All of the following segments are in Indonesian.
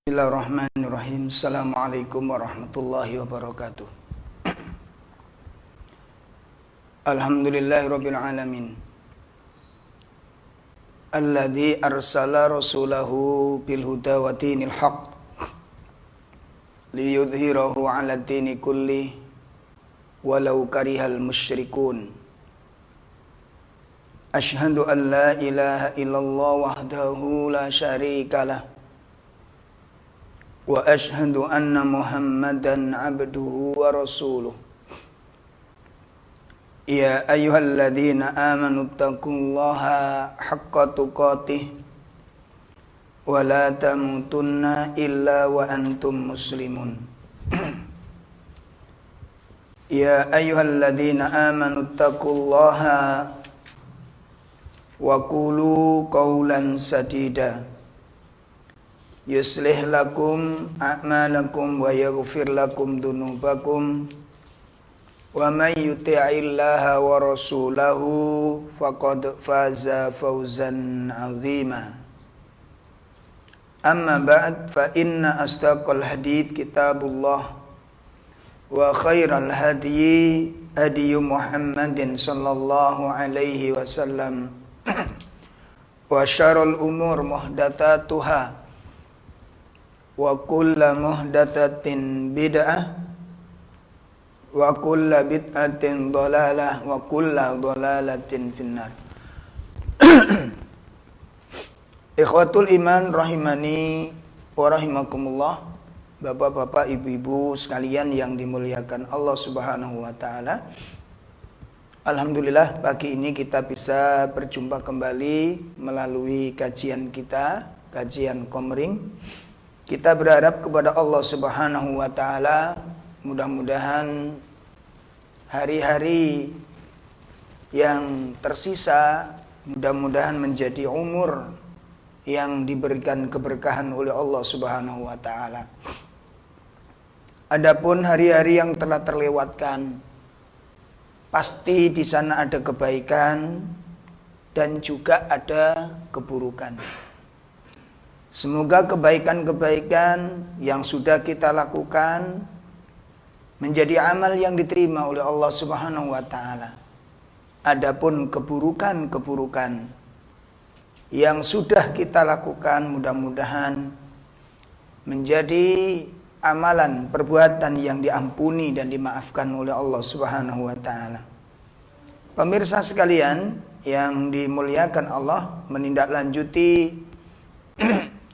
Bismillahirrahmanirrahim. Assalamualaikum warahmatullahi wabarakatuh. Alhamdulillahirabbil alamin. Alladzi arsala rasulahu bil huda wa dinil haqq liyudhhirahu 'ala ad-dini kulli walau karihal musyrikun. Asyhadu an la ilaha illallah wahdahu la syarikalah wa asyhadu anna Muhammadan abduhu wa rasuluh. Ya ayyuhalladzina amanu taqullaha haqqa tuqatih wa la tamutunna illa wa antum muslimun. Ya ayyuhalladzina amanu taqullaha wa qulu qawlan sadida yuslih lakum a'malakum wa yaghfir lakum dunubakum wa may yuti'illaha wa rasulahu faqad faza fawzan 'azima. Amma ba'd, fa inna asdaqal hadits kitabullah wa khairal hadyi hadyu Muhammadin sallallahu alaihi wasallam wa syarrul umur muhdatsatuha wa kullu muhdatsatin bid'ah wa kullu bid'atin dhalalah wa kullu dhalalatin finnar. Ikhwatul iman rahimani wa rahimakumullah. Bapak-bapak, ibu-ibu sekalian yang dimuliakan Allah Subhanahu wa taala. Alhamdulillah pagi ini kita bisa berjumpa kembali melalui kajian kita, kajian Komering. Kita berharap kepada Allah Subhanahu wa taala, mudah-mudahan hari-hari yang tersisa mudah-mudahan menjadi umur yang diberikan keberkahan oleh Allah Subhanahu wa taala. Adapun hari-hari yang telah terlewatkan, pasti di sana ada kebaikan dan juga ada keburukan. Semoga kebaikan-kebaikan yang sudah kita lakukan menjadi amal yang diterima oleh Allah Subhanahu wa taala. Adapun keburukan-keburukan yang sudah kita lakukan mudah-mudahan menjadi amalan perbuatan yang diampuni dan dimaafkan oleh Allah Subhanahu wa taala. Pemirsa sekalian yang dimuliakan Allah, menindaklanjuti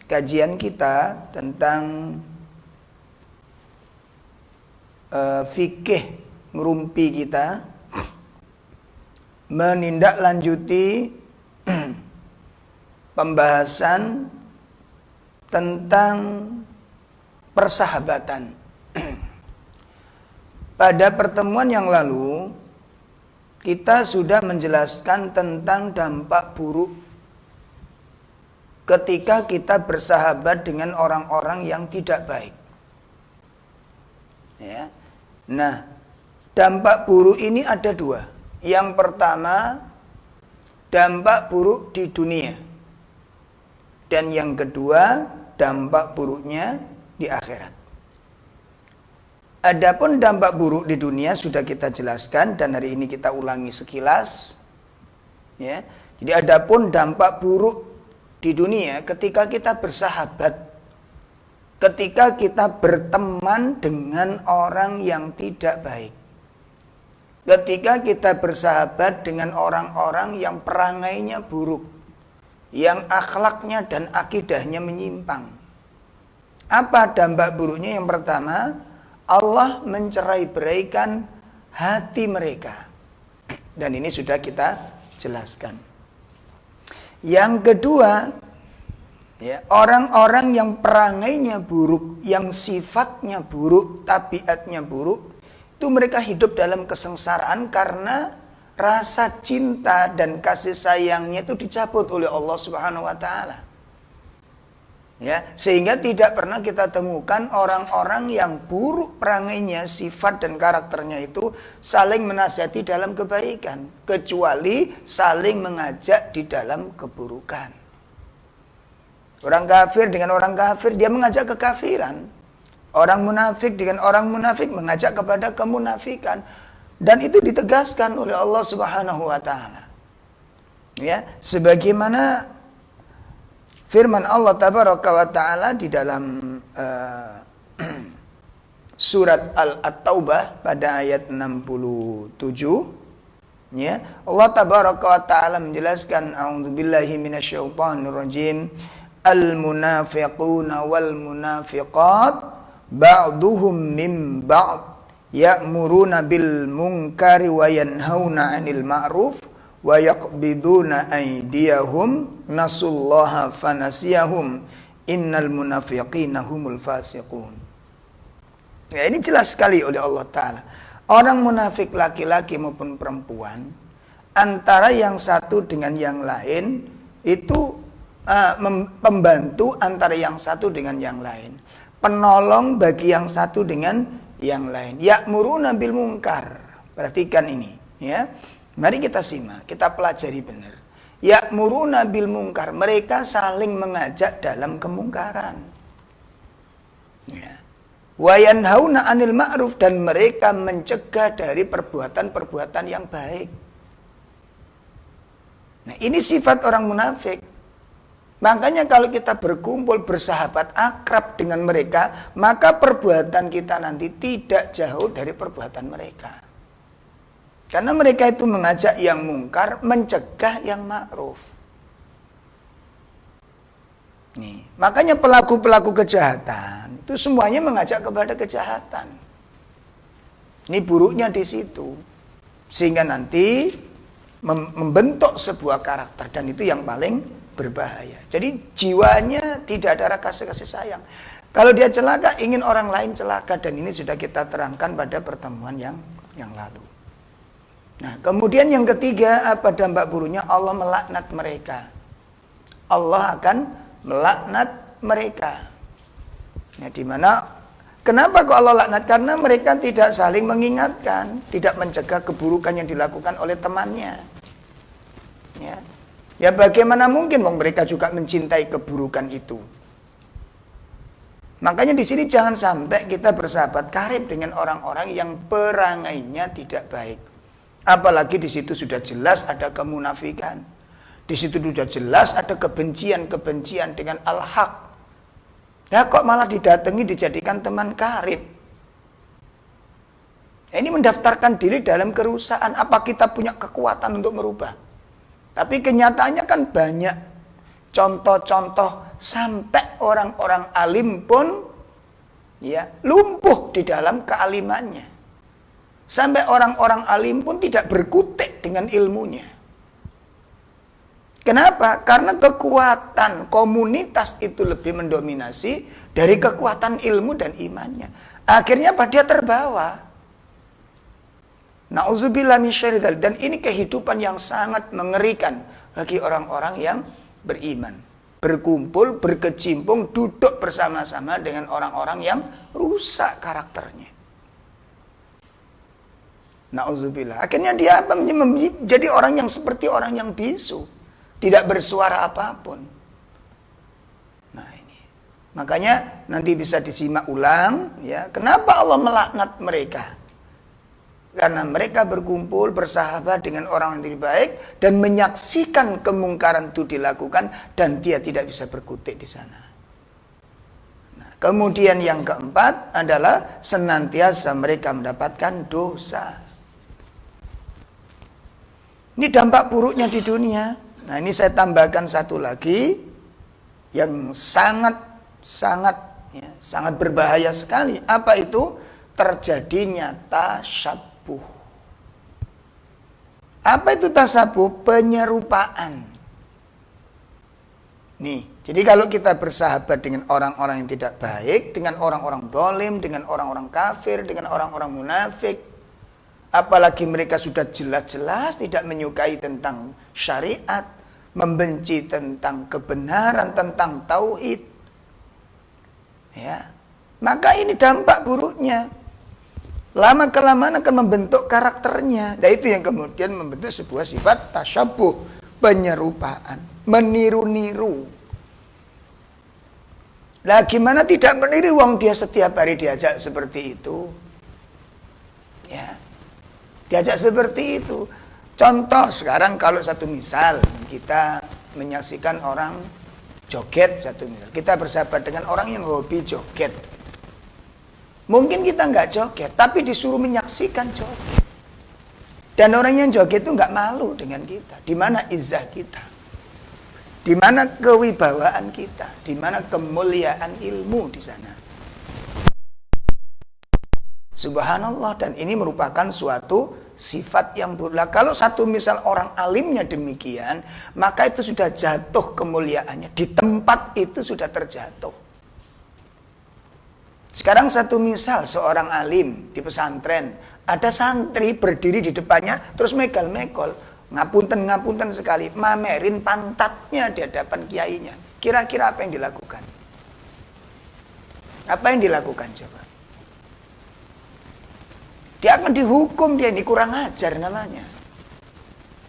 kajian kita tentang fikih ngerumpi kita, menindaklanjuti pembahasan tentang persahabatan. Pada pertemuan yang lalu kita sudah menjelaskan tentang dampak buruk ketika kita bersahabat dengan orang-orang yang tidak baik. Ya. Nah, dampak buruk ini ada dua. Yang pertama, dampak buruk di dunia. Dan yang kedua, dampak buruknya di akhirat. Adapun dampak buruk di dunia sudah kita jelaskan dan hari ini kita ulangi sekilas. Ya. Jadi adapun dampak buruk di dunia ketika kita bersahabat, ketika kita berteman dengan orang yang tidak baik, ketika kita bersahabat dengan orang-orang yang perangainya buruk, yang akhlaknya dan akidahnya menyimpang. Apa dampak buruknya? Yang pertama, Allah mencerai-beraikan hati mereka. Dan ini sudah kita jelaskan. Yang kedua, ya, orang-orang yang perangainya buruk, yang sifatnya buruk, tabiatnya buruk, itu mereka hidup dalam kesengsaraan karena rasa cinta dan kasih sayangnya itu dicabut oleh Allah Subhanahu wa taala. Ya, sehingga tidak pernah kita temukan orang-orang yang buruk perangainya, sifat dan karakternya itu saling menasihati dalam kebaikan, kecuali saling mengajak di dalam keburukan. Orang kafir dengan orang kafir, dia mengajak kekafiran. Orang munafik dengan orang munafik mengajak kepada kemunafikan. Dan itu ditegaskan oleh Allah Subhanahu wa taala. Ya, sebagaimana firman Allah Tabaraka wa taala di dalam surat At-Taubah pada ayat 67, ya, Allah Tabaraka wa taala menjelaskan, a'udzubillahi minasyaitonir rajim, al-munafiquna wal munafiqat ba'duhum min ba'd ya'muruna bil munkari wa yanhauna 'anil ma'ruf wa yaqbiduna aydiyahum nasullaha fanasiyahum innal munafiqina humul fasiqun. Ya, ini jelas sekali oleh Allah Ta'ala. Orang munafik laki-laki maupun perempuan, antara yang satu dengan yang lain itu pembantu antara yang satu dengan yang lain, penolong bagi yang satu dengan yang lain. Ya'muruna bil munkar. Perhatikan ini, ya. Mari kita simak, kita pelajari benar. Ya'muruna bil munkar, mereka saling mengajak dalam kemungkaran. Ya. Wa yanhauna 'anil ma'ruf, dan mereka mencegah dari perbuatan-perbuatan yang baik. Nah, ini sifat orang munafik. Makanya kalau kita berkumpul bersahabat akrab dengan mereka, maka perbuatan kita nanti tidak jauh dari perbuatan mereka. Karena mereka itu mengajak yang mungkar, mencegah yang ma'ruf. Nih, makanya pelaku-pelaku kejahatan itu semuanya mengajak kepada kejahatan. Ini buruknya di situ. Sehingga nanti membentuk sebuah karakter, dan itu yang paling berbahaya. Jadi jiwanya tidak ada rasa kasih sayang. Kalau dia celaka, ingin orang lain celaka, dan ini sudah kita terangkan pada pertemuan yang lalu. Nah, kemudian yang ketiga, apa dampak buruknya? Allah melaknat mereka. Allah akan melaknat mereka. Nah, di mana kenapa kok Allah laknat? Karena mereka tidak saling mengingatkan, tidak mencegah keburukan yang dilakukan oleh temannya. Ya. Ya bagaimana mungkin wong mereka juga mencintai keburukan itu. Makanya di sini jangan sampai kita bersahabat karib dengan orang-orang yang perangainya tidak baik. Apalagi di situ sudah jelas ada kemunafikan. Di situ sudah jelas ada kebencian-kebencian dengan al-haq. Nah, kok malah didatangi dijadikan teman karib? Ini mendaftarkan diri dalam kerusakan. Apa kita punya kekuatan untuk merubah? Tapi kenyataannya kan banyak contoh-contoh sampai orang-orang alim pun ya lumpuh di dalam kealimannya. Sampai orang-orang alim pun tidak berkutik dengan ilmunya. Kenapa? Karena kekuatan komunitas itu lebih mendominasi dari kekuatan ilmu dan imannya. Akhirnya dia terbawa. Na'udzubillah min syarri dzalik. Dan ini kehidupan yang sangat mengerikan bagi orang-orang yang beriman. Berkumpul, berkecimpung, duduk bersama-sama dengan orang-orang yang rusak karakternya. Na'udzubillah. Akhirnya dia menjadi orang yang seperti orang yang bisu. Tidak bersuara apapun. Nah ini. Makanya nanti bisa disimak ulang. Ya, kenapa Allah melaknat mereka? Karena mereka berkumpul, bersahabat dengan orang yang tidak baik. Dan menyaksikan kemungkaran itu dilakukan. Dan dia tidak bisa berkutik di sana. Nah, kemudian yang keempat adalah senantiasa mereka mendapatkan dosa. Ini dampak buruknya di dunia. Nah, ini saya tambahkan satu lagi yang sangat berbahaya sekali. Apa itu? Terjadinya tasyabuh. Apa itu tasyabuh? Penyerupaan. Nih, jadi kalau kita bersahabat dengan orang-orang yang tidak baik, dengan orang-orang zalim, dengan orang-orang kafir, dengan orang-orang munafik, apalagi mereka sudah jelas-jelas tidak menyukai tentang syariat, membenci tentang kebenaran, tentang tauhid, ya, maka ini dampak buruknya. Lama kelamaan akan membentuk karakternya. Dan itu yang kemudian membentuk sebuah sifat tasyabuh, penyerupaan, meniru-niru. Lah gimana tidak meniru wong dia setiap hari diajak seperti itu? Ya. Diajak seperti itu. Contoh sekarang kalau satu misal kita menyaksikan orang joget satu misal. Kita bersahabat dengan orang yang hobi joget. Mungkin kita nggak joget, tapi disuruh menyaksikan joget. Dan orang yang joget itu nggak malu dengan kita. Di mana izzah kita? Di mana kewibawaan kita? Di mana kemuliaan ilmu di sana? Subhanallah, dan ini merupakan suatu sifat yang buruk. Kalau satu misal orang alimnya demikian, maka itu sudah jatuh kemuliaannya. Di tempat itu sudah terjatuh. Sekarang satu misal seorang alim di pesantren, ada santri berdiri di depannya terus megal-megol, ngapunten sekali, mamerin pantatnya di hadapan kiainya. Kira-kira apa yang dilakukan? Apa yang dilakukan coba? Dia akan dihukum, dia ini kurang ajar namanya.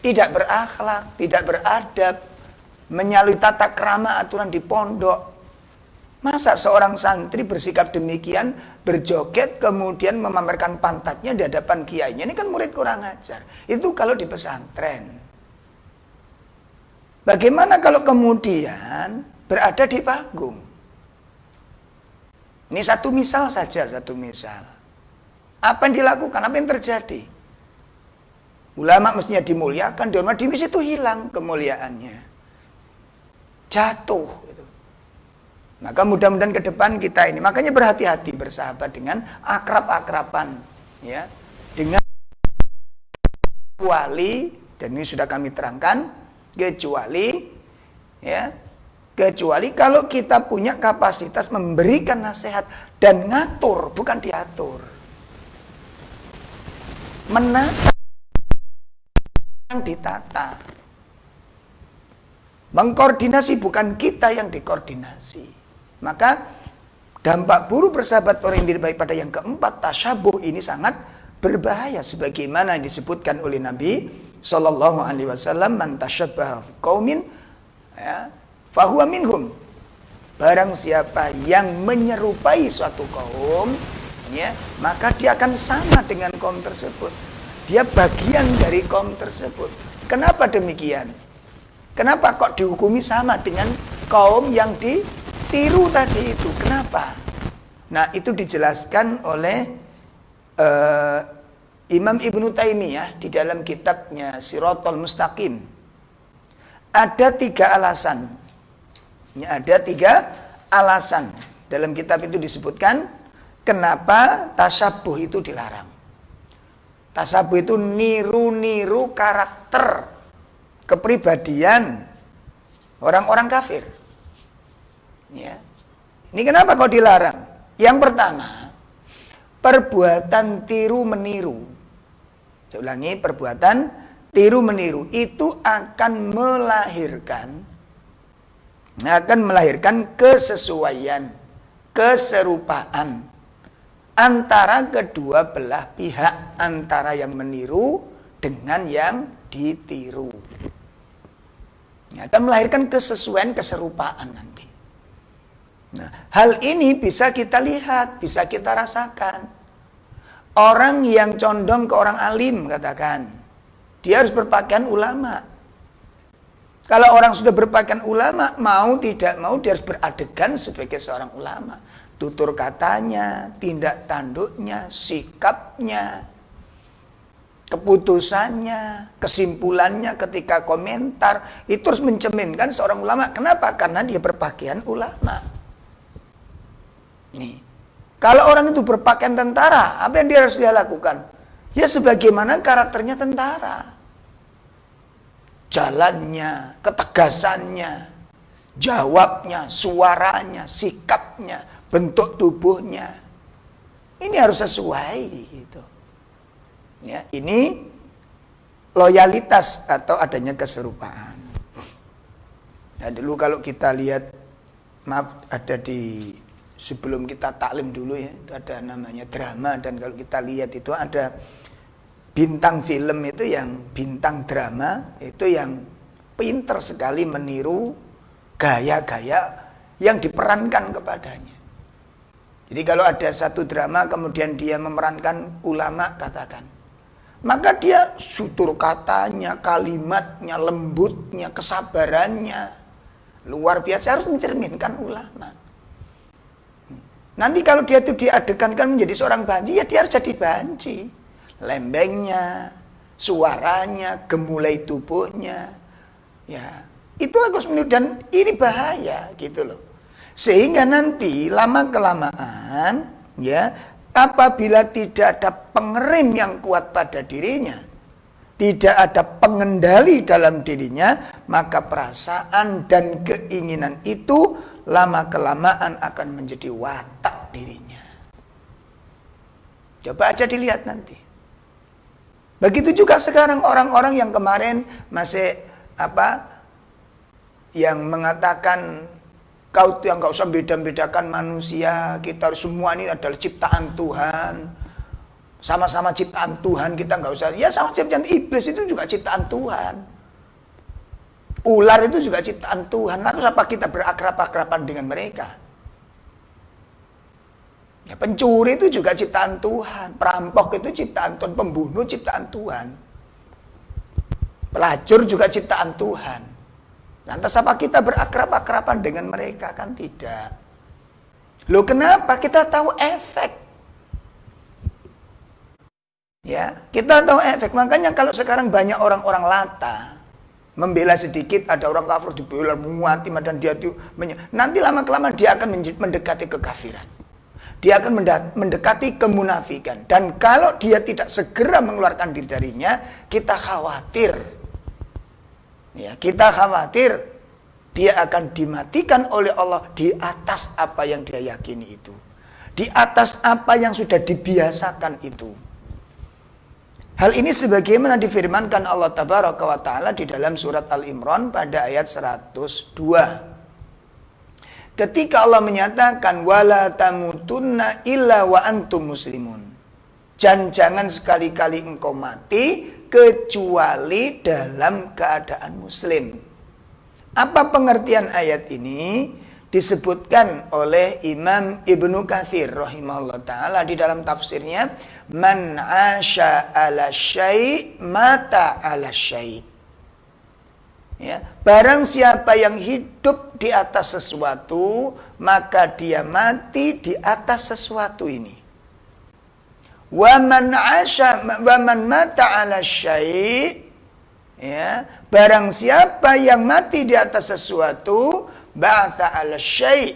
Tidak berakhlak, tidak beradab, menyalahi tata krama aturan di pondok. Masa seorang santri bersikap demikian, berjoget, kemudian memamerkan pantatnya di hadapan kiainya? Ini kan murid kurang ajar. Itu kalau di pesantren. Bagaimana kalau kemudian berada di panggung? Ini satu misal saja, satu misal. Apa yang dilakukan? Apa yang terjadi? Ulama mestinya dimuliakan, di situ hilang kemuliaannya. Jatuh. Gitu. Maka mudah-mudahan ke depan kita ini, makanya berhati-hati bersahabat dengan akrab-akraban. Ya, dengan kecuali, dan ini sudah kami terangkan, kecuali kalau kita punya kapasitas memberikan nasihat dan ngatur, bukan diatur. Menata yang ditata. Mengkoordinasi bukan kita yang dikoordinasi. Maka dampak buruk bersahabat orang yang baik pada yang keempat, tasyabuh ini sangat berbahaya sebagaimana disebutkan oleh Nabi sallallahu alaihi wasallam, man tasyabbaha qaumin ya fahuwa minhum. Barang siapa yang menyerupai suatu kaum, ya, maka dia akan sama dengan kaum tersebut. Dia bagian dari kaum tersebut. Kenapa demikian? Kenapa kok dihukumi sama dengan kaum yang ditiru tadi itu? Kenapa? Nah, itu dijelaskan oleh Imam Ibnu Taimiyah di dalam kitabnya Shirathul Mustaqim. Ada 3 alasan. Ada 3 alasan. Dalam kitab itu disebutkan kenapa tasyabuh itu dilarang. Tasyabuh itu niru-niru karakter, kepribadian orang-orang kafir. Ya. Ini kenapa kok dilarang? Yang pertama, perbuatan tiru-meniru. Saya ulangi, perbuatan tiru-meniru itu akan melahirkan kesesuaian, keserupaan antara kedua belah pihak, antara yang meniru dengan yang ditiru. Akan melahirkan kesesuaian, keserupaan nanti. Nah, hal ini bisa kita lihat, bisa kita rasakan. Orang yang condong ke orang alim, katakan, dia harus berpakaian ulama. Kalau orang sudah berpakaian ulama, mau tidak mau dia harus beradegan sebagai seorang ulama. Tutur katanya, tindak tanduknya, sikapnya, keputusannya, kesimpulannya ketika komentar, itu harus mencerminkan seorang ulama. Kenapa? Karena dia berpakaian ulama. Nih, kalau orang itu berpakaian tentara, apa yang dia harus lakukan? Ya sebagaimana karakternya tentara. Jalannya, ketegasannya, jawabnya, suaranya, sikapnya, bentuk tubuhnya, ini harus sesuai gitu. Ya, ini loyalitas atau adanya keserupaan. Nah, dulu kalau kita lihat, maaf, ada di sebelum kita taklim dulu ya, itu ada namanya drama, dan kalau kita lihat itu ada bintang film itu yang bintang drama itu yang pinter sekali meniru gaya-gaya yang diperankan kepadanya. Jadi kalau ada satu drama kemudian dia memerankan ulama katakan, maka dia tutur katanya, kalimatnya, lembutnya, kesabarannya luar biasa, harus mencerminkan ulama. Nanti kalau dia itu diadegankan menjadi seorang banci, ya dia harus jadi banci. Lembengnya, suaranya, gemulai tubuhnya, ya itu harus menurut, dan ini bahaya gitu loh. Sehingga nanti lama kelamaan ya, apabila tidak ada pengerim yang kuat pada dirinya, tidak ada pengendali dalam dirinya, maka perasaan dan keinginan itu lama kelamaan akan menjadi watak dirinya. Coba aja dilihat nanti. Begitu juga sekarang orang-orang yang kemarin masih yang mengatakan kau yang gak usah beda-bedakan manusia, kita semua ini adalah ciptaan Tuhan, sama-sama ciptaan Tuhan, kita gak usah, ya sama ciptaan iblis itu juga ciptaan Tuhan, ular itu juga ciptaan Tuhan, lalu apa kita berakrab-akraban dengan mereka? Ya, pencuri itu juga ciptaan Tuhan, perampok itu ciptaan Tuhan, pembunuh ciptaan Tuhan, pelacur juga ciptaan Tuhan. Lantas apa kita berakrab-akraban dengan mereka? Kan tidak. Loh kenapa? Kita tahu efek. Ya, kita tahu efek. Makanya kalau sekarang banyak orang-orang lata membela sedikit, ada orang kafir dibela muati dan dia itu nanti lama-kelamaan dia akan mendekati kekafiran. Dia akan mendekati kemunafikan. Dan kalau dia tidak segera mengeluarkan diri darinya, kita khawatir. Ya, kita khawatir dia akan dimatikan oleh Allah di atas apa yang dia yakini itu. Di atas apa yang sudah dibiasakan itu. Hal ini sebagaimana difirmankan Allah Tabaraka wa Ta'ala di dalam surat Al-Imran pada ayat 102. Ketika Allah menyatakan wala tamutunna illa wa antum muslimun. Jangan sekali-kali engkau mati kecuali dalam keadaan muslim. Apa pengertian ayat ini? Disebutkan oleh Imam Ibnu Katsir rahimahullah ta'ala di dalam tafsirnya, man asya ala syai' mata ala syai'. Ya, barang siapa yang hidup di atas sesuatu, maka dia mati di atas sesuatu ini. Wa man mata ala syai', ya, barang siapa yang mati di atas sesuatu, ba'atha ala syai',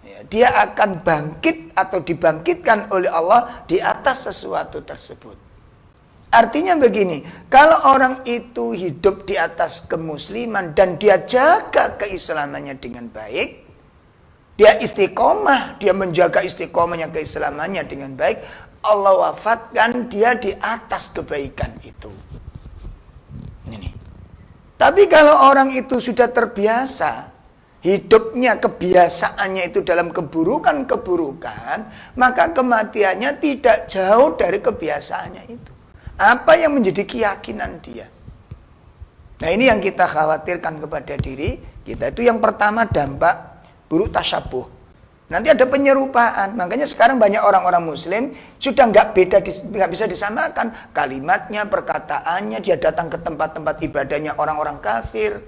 ya, dia akan bangkit atau dibangkitkan oleh Allah di atas sesuatu tersebut. Artinya begini, kalau orang itu hidup di atas kemusliman dan dia jaga keislamannya dengan baik, dia istiqomah, dia menjaga istiqomahnya keislamannya dengan baik, Allah wafatkan dia di atas kebaikan itu. Ini. Tapi kalau orang itu sudah terbiasa, hidupnya, kebiasaannya itu dalam keburukan-keburukan, maka kematiannya tidak jauh dari kebiasaannya itu. Apa yang menjadi keyakinan dia? Nah, ini yang kita khawatirkan kepada diri kita. Itu yang pertama, dampak buruk tasyabuh. Nanti ada penyerupaan. Makanya sekarang banyak orang-orang muslim sudah nggak bisa disamakan kalimatnya, perkataannya. Dia datang ke tempat-tempat ibadahnya orang-orang kafir.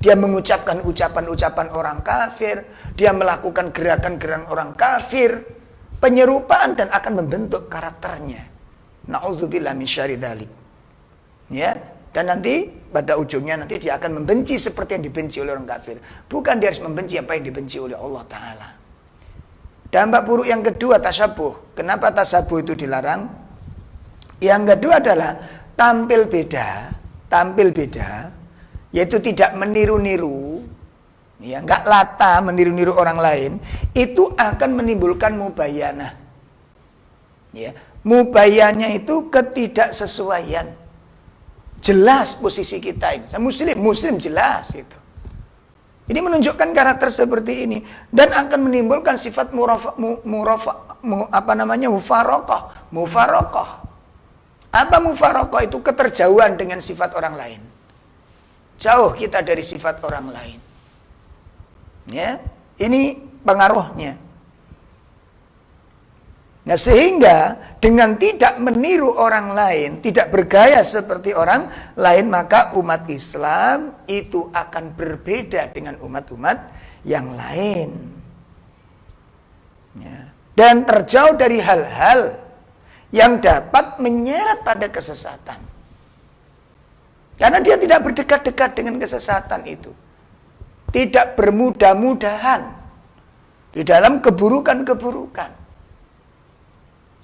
Dia mengucapkan ucapan-ucapan orang kafir. Dia melakukan gerakan-gerakan orang kafir. Penyerupaan dan akan membentuk karakternya. Na'udzubillah min syarri dzalik. Ya, dan nanti pada ujungnya nanti dia akan membenci seperti yang dibenci oleh orang kafir. Bukan dia harus membenci apa yang dibenci oleh Allah Ta'ala. Dampak buruk yang kedua, tasyabuh. Kenapa tasyabuh itu dilarang? Yang kedua adalah tampil beda, yaitu tidak meniru-niru, ya, nggak lata meniru-niru orang lain, itu akan menimbulkan mubayanah. Ya, mubayanah itu ketidaksesuaian. Jelas posisi kita ini. Muslim jelas itu. Ini menunjukkan karakter seperti ini dan akan menimbulkan sifat mufarokoh. Apa mufarokoh itu? Keterjauhan dengan sifat orang lain. Jauh kita dari sifat orang lain. Ya, ini pengaruhnya. Nah, sehingga dengan tidak meniru orang lain, tidak bergaya seperti orang lain, maka umat Islam itu akan berbeda dengan umat-umat yang lain. Ya. Dan terjauh dari hal-hal yang dapat menyeret pada kesesatan. Karena dia tidak berdekat-dekat dengan kesesatan itu. Tidak bermudah-mudahan di dalam keburukan-keburukan.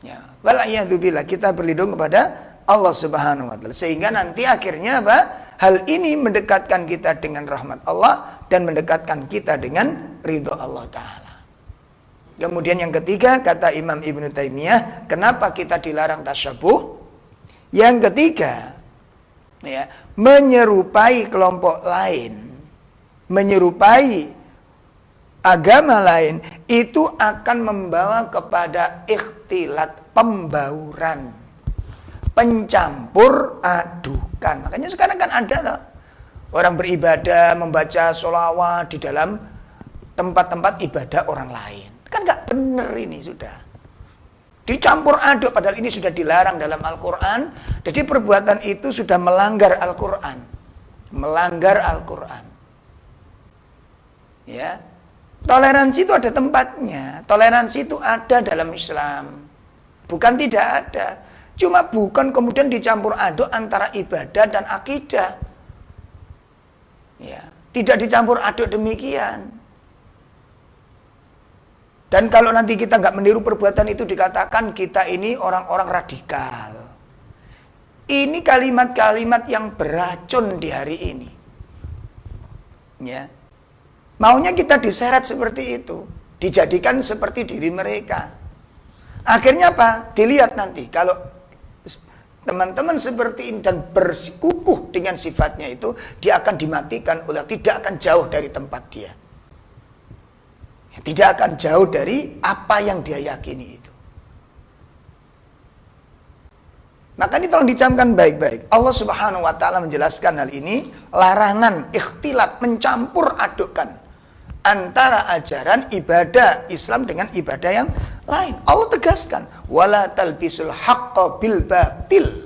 Ya, wala'iyadzubillah, kita berlindung kepada Allah Subhanahu wa taala. Sehingga nanti akhirnya apa? Hal ini mendekatkan kita dengan rahmat Allah dan mendekatkan kita dengan ridho Allah taala. Kemudian yang ketiga, kata Imam Ibnu Taimiyah, kenapa kita dilarang tasyabuh? Yang ketiga, ya, menyerupai kelompok lain, menyerupai agama lain, itu akan membawa kepada ikhtilat, pembauran, pencampur adukan. Makanya sekarang kan ada toh, orang beribadah membaca sholawat di dalam tempat-tempat ibadah orang lain. Kan gak bener ini sudah. Dicampur aduk, padahal ini sudah dilarang dalam Al-Quran. Jadi perbuatan itu sudah melanggar Al-Quran. Melanggar Al-Quran. Ya, toleransi itu ada tempatnya. Toleransi itu ada dalam Islam. Bukan tidak ada. Cuma bukan kemudian dicampur aduk antara ibadah dan akidah. Ya, tidak dicampur aduk demikian. Dan kalau nanti kita nggak meniru perbuatan itu, dikatakan kita ini orang-orang radikal. Ini kalimat-kalimat yang beracun di hari ini. Ya. Maunya kita diseret seperti itu, dijadikan seperti diri mereka. Akhirnya apa? Dilihat nanti kalau teman-teman seperti ini dan bersikukuh dengan sifatnya itu, dia akan dimatikan oleh, tidak akan jauh dari tempat dia. Tidak akan jauh dari apa yang dia yakini itu. Maka ini tolong dicamkan baik-baik. Allah Subhanahu wa taala menjelaskan hal ini, larangan ikhtilat, mencampur adukkan antara ajaran ibadah Islam dengan ibadah yang lain. Allah tegaskan, wala talbisul haqqa bil batil.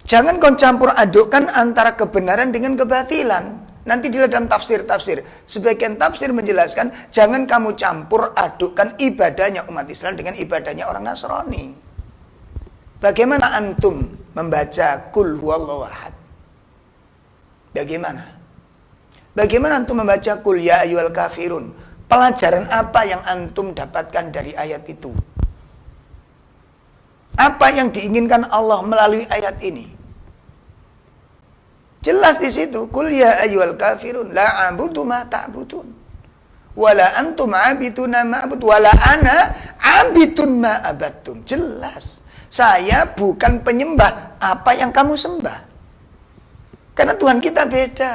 Jangan kau campur adukkan antara kebenaran dengan kebatilan. Nanti dilihat dalam tafsir-tafsir. Sebagian tafsir menjelaskan, jangan kamu campur adukkan ibadahnya umat Islam dengan ibadahnya orang Nasrani. Bagaimana antum membaca Qul huwallahu ahad? Bagaimana? Bagaimana antum membaca Qul ya ayyuhal kafirun? Pelajaran apa yang antum dapatkan dari ayat itu? Apa yang diinginkan Allah melalui ayat ini? Jelas di situ, Qul ya ayyuhal kafirun la a'budu ma ta'budun wala antum 'abiduna ma a'bud wala ana 'abidun ma abattum. Jelas, saya bukan penyembah apa yang kamu sembah. Karena Tuhan kita beda.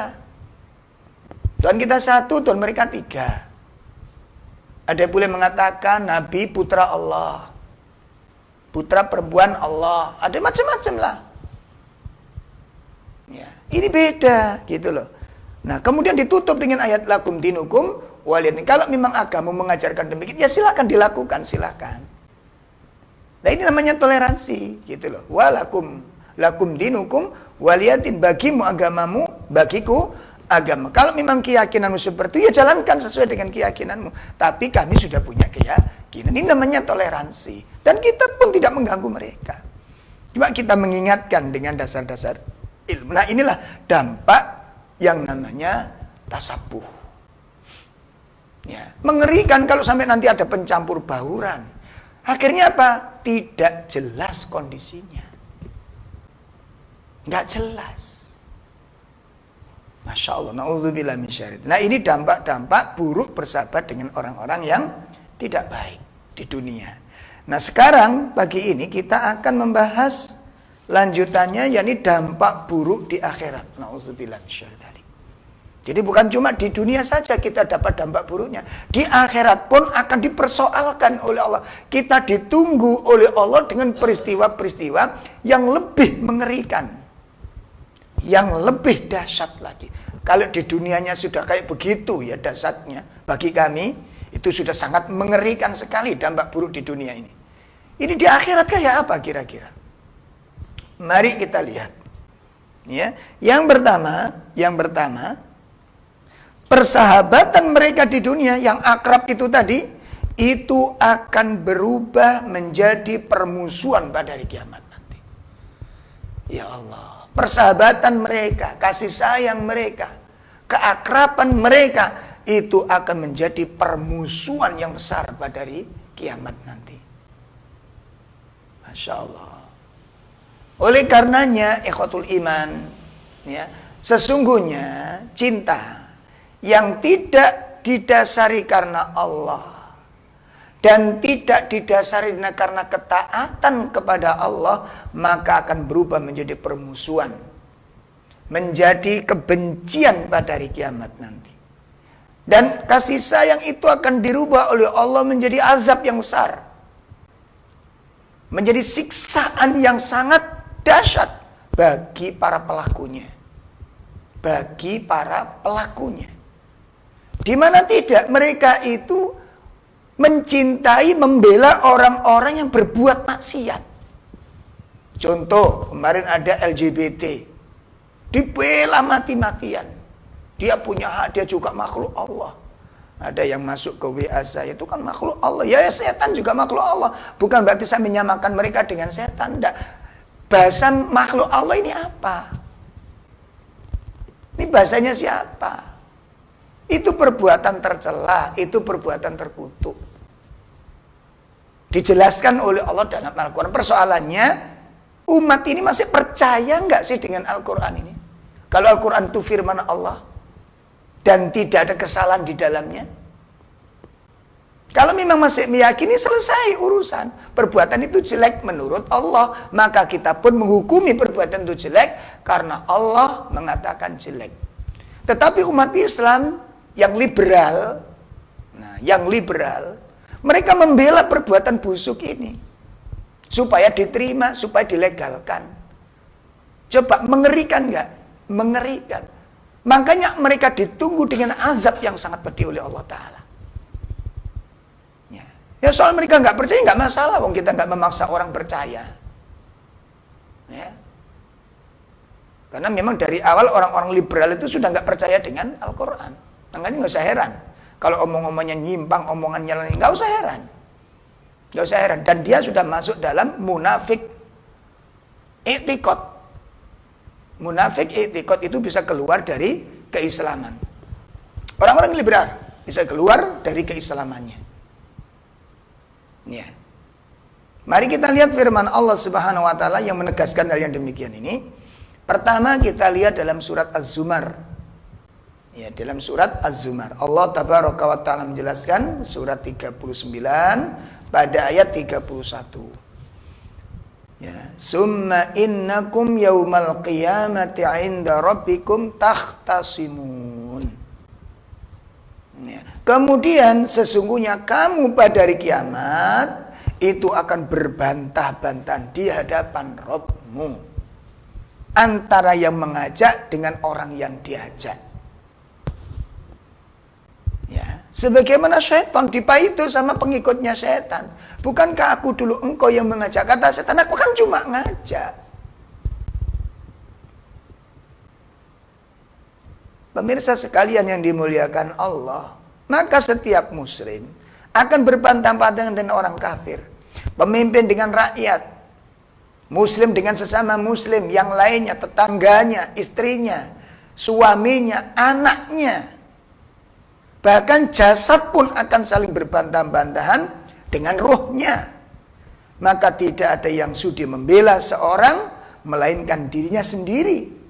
Tuhan kita satu, Tuhan mereka tiga. Ada boleh mengatakan Nabi putra Allah, putra perempuan Allah, ada macam-macam lah. Ya, ini beda gitu loh. Nah, kemudian ditutup dengan ayat lakum dinukum waliyadin. Kalau memang agama mengajarkan demikian, ya silakan dilakukan, silakan. Nah, ini namanya toleransi gitu loh. Walakum lakum dinukum waliyadin, bagimu agamamu, bagiku agama. Kalau memang keyakinanmu seperti itu, ya jalankan sesuai dengan keyakinanmu. Tapi kami sudah punya keyakinan. Ini namanya toleransi. Dan kita pun tidak mengganggu mereka. Cuma kita mengingatkan dengan dasar-dasar ilmu. Nah, inilah dampak yang namanya tasabuh. Ya, mengerikan kalau sampai nanti ada pencampur bauran. Akhirnya apa? Tidak jelas kondisinya. Nggak jelas. Masya Allah, na'udzubillah min syarri. Nah, ini dampak-dampak buruk bersahabat dengan orang-orang yang tidak baik di dunia. Nah, sekarang pagi ini kita akan membahas lanjutannya, yakni dampak buruk di akhirat. Na'udzubillah min syarri. Jadi bukan cuma di dunia saja kita dapat dampak buruknya, di akhirat pun akan dipersoalkan oleh Allah. Kita ditunggu oleh Allah dengan peristiwa-peristiwa yang lebih mengerikan, yang lebih dahsyat lagi. Kalau di dunianya sudah kayak begitu ya dasarnya, bagi kami itu sudah sangat mengerikan sekali dampak buruk di dunia ini. Ini di akhirat kayak apa kira-kira? Mari kita lihat. Ya, yang pertama, persahabatan mereka di dunia yang akrab itu tadi, itu akan berubah menjadi permusuhan pada hari kiamat nanti. Ya Allah, persahabatan mereka, kasih sayang mereka, keakraban mereka, itu akan menjadi permusuhan yang besar pada hari kiamat nanti. Masya Allah. Oleh karenanya, ikhwatul iman, ya, sesungguhnya cinta yang tidak didasari karena Allah dan tidak didasari karena ketaatan kepada Allah, maka akan berubah menjadi permusuhan, menjadi kebencian pada hari kiamat nanti. Dan kasih sayang itu akan dirubah oleh Allah menjadi azab yang besar, menjadi siksaan yang sangat dahsyat bagi para pelakunya. Bagi para pelakunya. Di mana tidak mereka itu mencintai, membela orang-orang yang berbuat maksiat. Contoh, kemarin ada LGBT. Dibela mati-matian. Dia punya hak, dia juga makhluk Allah. Ada yang masuk ke WA saya, itu kan makhluk Allah. Ya, setan juga makhluk Allah. Bukan berarti saya menyamakan mereka dengan setan. Tidak. Bahasa makhluk Allah ini apa? Ini bahasanya siapa? Itu perbuatan tercela, itu perbuatan terkutuk. Dijelaskan oleh Allah dalam Al-Quran. Persoalannya, umat ini masih percaya nggak sih dengan Al-Quran ini? Kalau Al-Quran itu firman Allah dan tidak ada kesalahan di dalamnya. Kalau memang masih meyakini, selesai urusan. Perbuatan itu jelek menurut Allah, maka kita pun menghukumi perbuatan itu jelek karena Allah mengatakan jelek. Tetapi umat Islam yang liberal, mereka membela perbuatan busuk ini supaya diterima, supaya dilegalkan. Coba, mengerikan nggak? Mengerikan. Makanya mereka ditunggu dengan azab yang sangat pedih oleh Allah Ta'ala. Ya, soal mereka nggak percaya nggak masalah, wong kita nggak memaksa orang percaya. Ya. Karena memang dari awal orang-orang liberal itu sudah nggak percaya dengan Al-Quran. Makanya nggak usah heran kalau omong-omongnya nyimpang, omongannya nggak usah heran, nggak usah heran. Dan dia sudah masuk dalam munafik i'tiqad. Munafik i'tiqad itu bisa keluar dari keislaman. Orang-orang liberal bisa keluar dari keislamannya. Ya. Mari kita lihat firman Allah Subhanahu wa taala yang menegaskan hal yang demikian ini. Pertama kita lihat dalam surat Az-Zumar. Ya, dalam surat Az-Zumar. Allah tabaraka wa taala menjelaskan surat 39 pada ayat 31. Ya, summa innakum yaumal qiyamati 'inda rabbikum takhtasimun. Ya. Kemudian sesungguhnya kamu pada hari kiamat itu akan berbantah-bantahan di hadapan Rabbmu antara yang mengajak dengan orang yang diajak. Ya, sebagaimana setan dipaitu sama pengikutnya setan. Bukankah aku dulu engkau yang mengajak? Kata setan, aku kan cuma ngajak. Pemirsa sekalian yang dimuliakan Allah, maka setiap muslim akan berbantah-bantahan dengan orang kafir, pemimpin dengan rakyat, muslim dengan sesama muslim, yang lainnya, tetangganya, istrinya, suaminya, anaknya, bahkan jasad pun akan saling berbantah-bantahan dengan ruhnya. Maka tidak ada yang sudi membela seorang melainkan dirinya sendiri,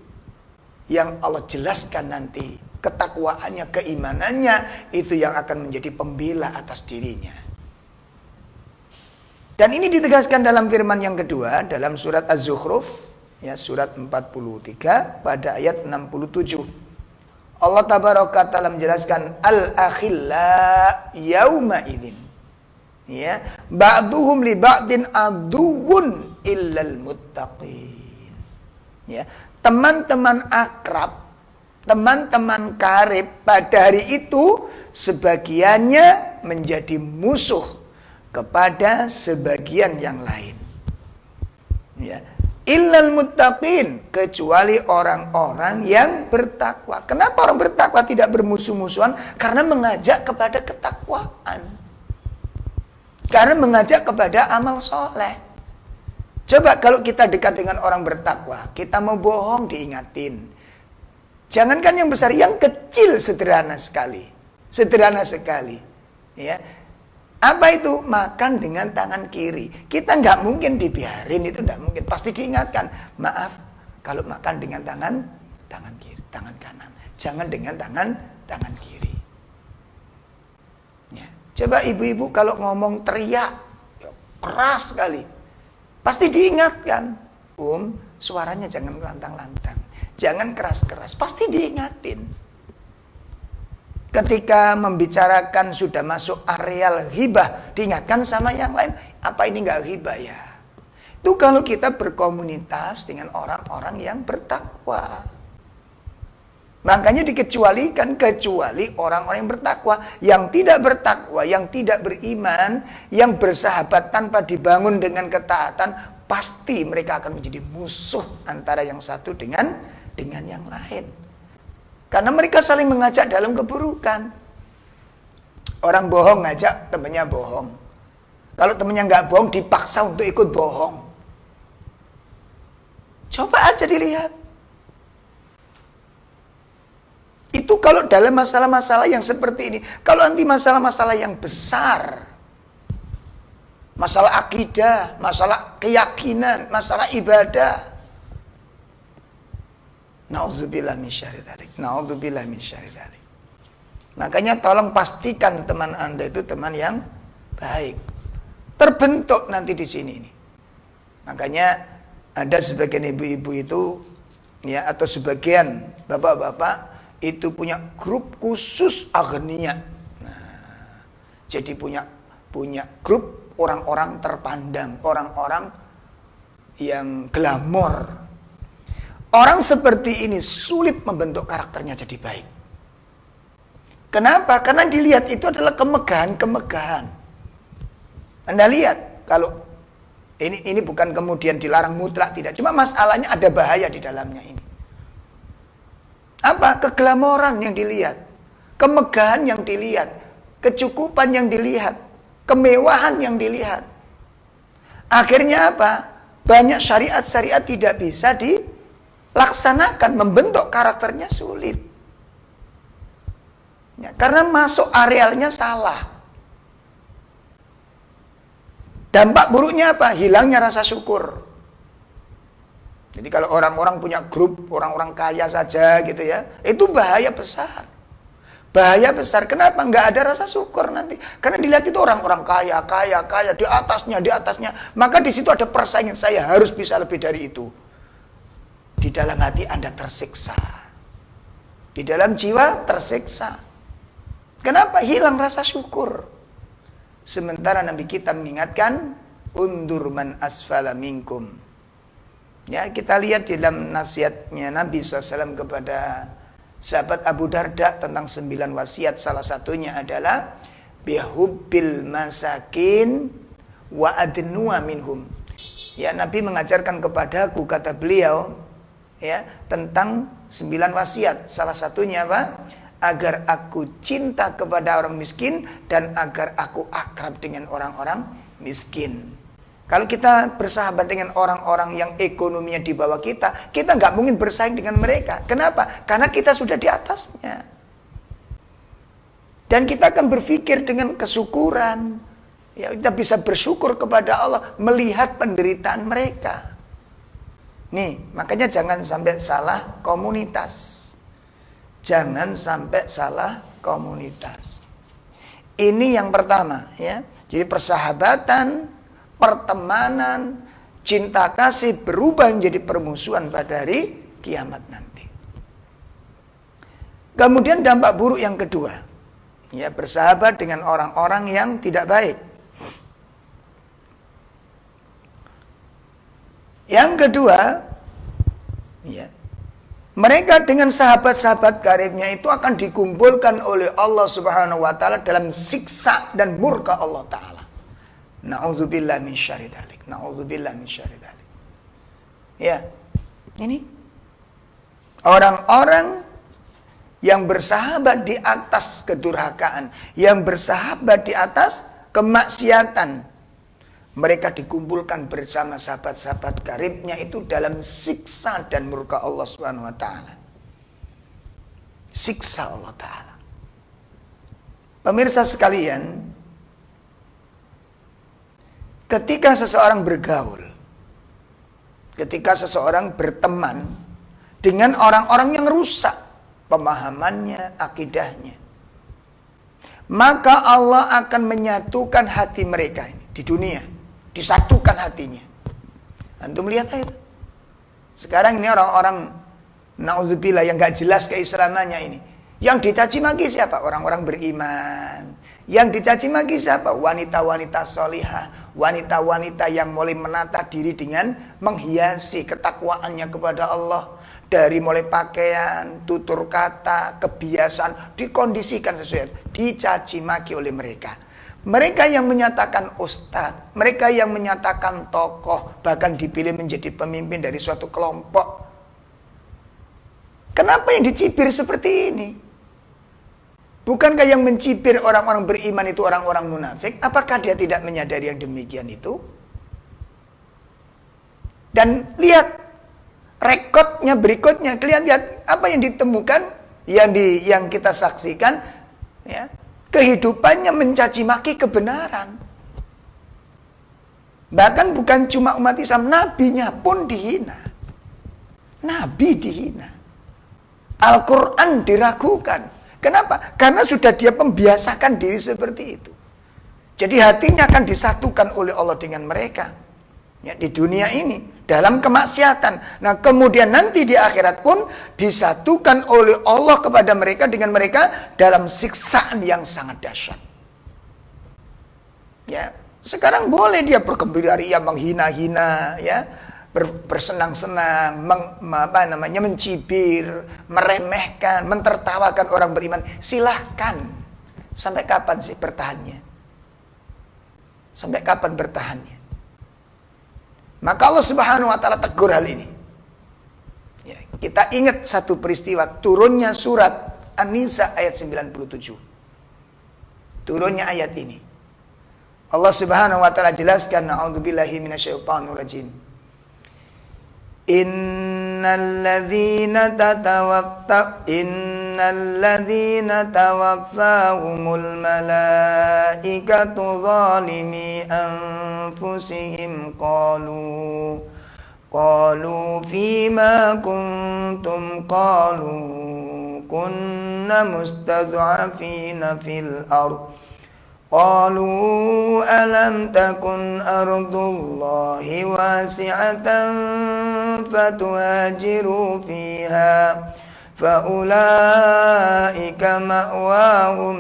yang Allah jelaskan nanti ketakwaannya, keimanannya itu yang akan menjadi pembela atas dirinya. Dan ini ditegaskan dalam firman yang kedua dalam surat Az-Zukhruf, ya, surat 43 pada ayat 67. Allah tabaraka taala menjelaskan al-akhilla yauma idzin, ya, ba'duhum li ba'din aduwwun illal muttaqin. Ya, teman-teman akrab teman-teman karib pada hari itu sebagiannya menjadi musuh kepada sebagian yang lain. Ya. Illal muttaqin, kecuali orang-orang yang bertakwa. Kenapa orang bertakwa tidak bermusuh-musuhan? Karena mengajak kepada ketakwaan. Karena mengajak kepada amal soleh. Coba kalau kita dekat dengan orang bertakwa, kita mau bohong diingatin. Jangankan yang besar, yang kecil sederhana sekali. Sederhana sekali. Ya. Apa itu? Makan dengan tangan kiri. Kita nggak mungkin dibiarin, itu nggak mungkin. Pasti diingatkan. Maaf, kalau makan dengan tangan kiri, tangan kanan. Jangan dengan tangan kiri. Ya. Coba ibu-ibu kalau ngomong teriak, keras sekali. Pasti diingatkan. Suaranya jangan lantang-lantang. Jangan keras-keras. Pasti diingatin. Ketika membicarakan sudah masuk areal ghibah, diingatkan sama yang lain. Apa ini nggak ghibah ya? Itu kalau kita berkomunitas dengan orang-orang yang bertakwa. Makanya dikecualikan, kecuali orang-orang yang bertakwa. Yang tidak bertakwa, yang tidak beriman, yang bersahabat tanpa dibangun dengan ketaatan, pasti mereka akan menjadi musuh antara yang satu dengan yang lain. Karena mereka saling mengajak dalam keburukan. Orang bohong ngajak temannya bohong. Kalau temannya nggak bohong, dipaksa untuk ikut bohong. Coba aja dilihat. Itu kalau dalam masalah-masalah yang seperti ini. Kalau nanti masalah-masalah yang besar, masalah akidah, masalah keyakinan, masalah ibadah, Na'udzubillah min syarri dzalik. Na'udzubillah min syarri dzalik. Makanya tolong pastikan teman Anda itu teman yang baik. Terbentuk nanti di sini nih. Makanya ada sebagian ibu-ibu itu ya, atau sebagian bapak-bapak itu punya grup khusus aghnia. Nah, jadi punya grup orang-orang terpandang, orang-orang yang glamor. Orang seperti ini sulit membentuk karakternya jadi baik. Kenapa? Karena dilihat itu adalah kemegahan-kemegahan. Anda lihat, kalau ini bukan kemudian dilarang mutlak, tidak. Cuma masalahnya ada bahaya di dalamnya ini. Apa? Keglamoran yang dilihat. Kemegahan yang dilihat. Kecukupan yang dilihat. Kemewahan yang dilihat. Akhirnya apa? Banyak syariat-syariat tidak bisa dilaksanakan, membentuk karakternya sulit. Ya, karena masuk arealnya salah. Dampak buruknya apa? Hilangnya rasa syukur. Jadi kalau orang-orang punya grup, orang-orang kaya saja gitu ya, itu bahaya besar. Bahaya besar. Kenapa? Nggak ada rasa syukur nanti. Karena dilihat itu orang-orang kaya, di atasnya. Maka di situ ada persaingan, saya harus bisa lebih dari itu. Di dalam hati Anda tersiksa. Di dalam jiwa tersiksa. Kenapa? Hilang rasa syukur. Sementara Nabi kita mengingatkan, undur man asfala minkum. Ya, kita lihat di dalam nasihatnya Nabi SAW kepada sahabat Abu Darda tentang 9 wasiat. Salah satunya adalah bihubbil masakin wa adnuwa minhum. Ya, Nabi mengajarkan kepadaku, kata beliau, ya, tentang 9 wasiat. Salah satunya apa? Agar aku cinta kepada orang miskin dan agar aku akrab dengan orang-orang miskin. Kalau kita bersahabat dengan orang-orang yang ekonominya di bawah kita nggak mungkin bersaing dengan mereka. Kenapa? Karena kita sudah di atasnya. Dan kita akan berpikir dengan kesyukuran. Ya, kita bisa bersyukur kepada Allah melihat penderitaan mereka. Nih, makanya jangan sampai salah komunitas. Jangan sampai salah komunitas. Ini yang pertama, ya. Jadi persahabatan, pertemanan, cinta kasih berubah menjadi permusuhan pada hari kiamat nanti. Kemudian dampak buruk yang kedua, ya, bersahabat dengan orang-orang yang tidak baik. Yang kedua, ya, Mereka dengan sahabat-sahabat karibnya itu akan dikumpulkan oleh Allah Subhanahu wa taala dalam siksa dan murka Allah taala. Na'udzubillah min syarri dzalik. Na'udzubillah min syarri dzalik. Ya. Ini orang-orang yang bersahabat di atas kedurhakaan, yang bersahabat di atas kemaksiatan. Mereka dikumpulkan bersama sahabat-sahabat karibnya itu dalam siksa dan murka Allah Subhanahu wa taala. Siksa Allah taala. Pemirsa sekalian, ketika seseorang bergaul, ketika seseorang berteman dengan orang-orang yang rusak pemahamannya, akidahnya, maka Allah akan menyatukan hati mereka ini di dunia. Disatukan hatinya. Antum lihat itu. Sekarang ini orang-orang naudzubillah yang gak jelas keislamannya ini. Yang dicaci maki siapa? Orang-orang beriman. Yang dicaci maki siapa? Wanita-wanita solihah. Wanita-wanita yang mulai menata diri dengan menghiasi ketakwaannya kepada Allah. Dari mulai pakaian, tutur kata, kebiasaan, dikondisikan sesuai. Dicaci maki oleh mereka. Mereka yang menyatakan ustadz, mereka yang menyatakan tokoh, bahkan dipilih menjadi pemimpin dari suatu kelompok. Kenapa yang dicibir seperti ini? Bukankah yang mencibir orang-orang beriman itu orang-orang munafik? Apakah dia tidak menyadari yang demikian itu? Dan lihat rekodnya berikutnya, lihat apa yang ditemukan, yang kita saksikan, ya. Kehidupannya mencaci maki kebenaran. Bahkan bukan cuma umat Islam, nabinya pun dihina. Nabi dihina. Al-Quran diragukan. Kenapa? Karena sudah dia membiasakan diri seperti itu. Jadi hatinya akan disatukan oleh Allah dengan mereka. Ya, di dunia ini. Dalam kemaksiatan. Nah kemudian nanti di akhirat pun disatukan oleh Allah kepada mereka dengan mereka dalam siksaan yang sangat dahsyat. Ya, sekarang boleh dia bergembira ria, menghina-hina, ya, bersenang-senang, mencibir, meremehkan, mentertawakan orang beriman. Silahkan. Sampai kapan sih bertahannya? Sampai kapan bertahannya? Maka Allah Subhanahu wa taala tegur hal ini. Ya, kita ingat satu peristiwa turunnya surat An-Nisa ayat 97. Turunnya ayat ini. Allah Subhanahu wa taala jelaskan, a'udzubillahi minasyaitonir rajim. Innalladzina tawaffahumul malaikatu zalimi anfusihim qalu fima kuntum kunna mustad'afina fil ardh قالوا ألم تكن أرض الله واسعة فتهاجروا فيها فأولئك مأواهم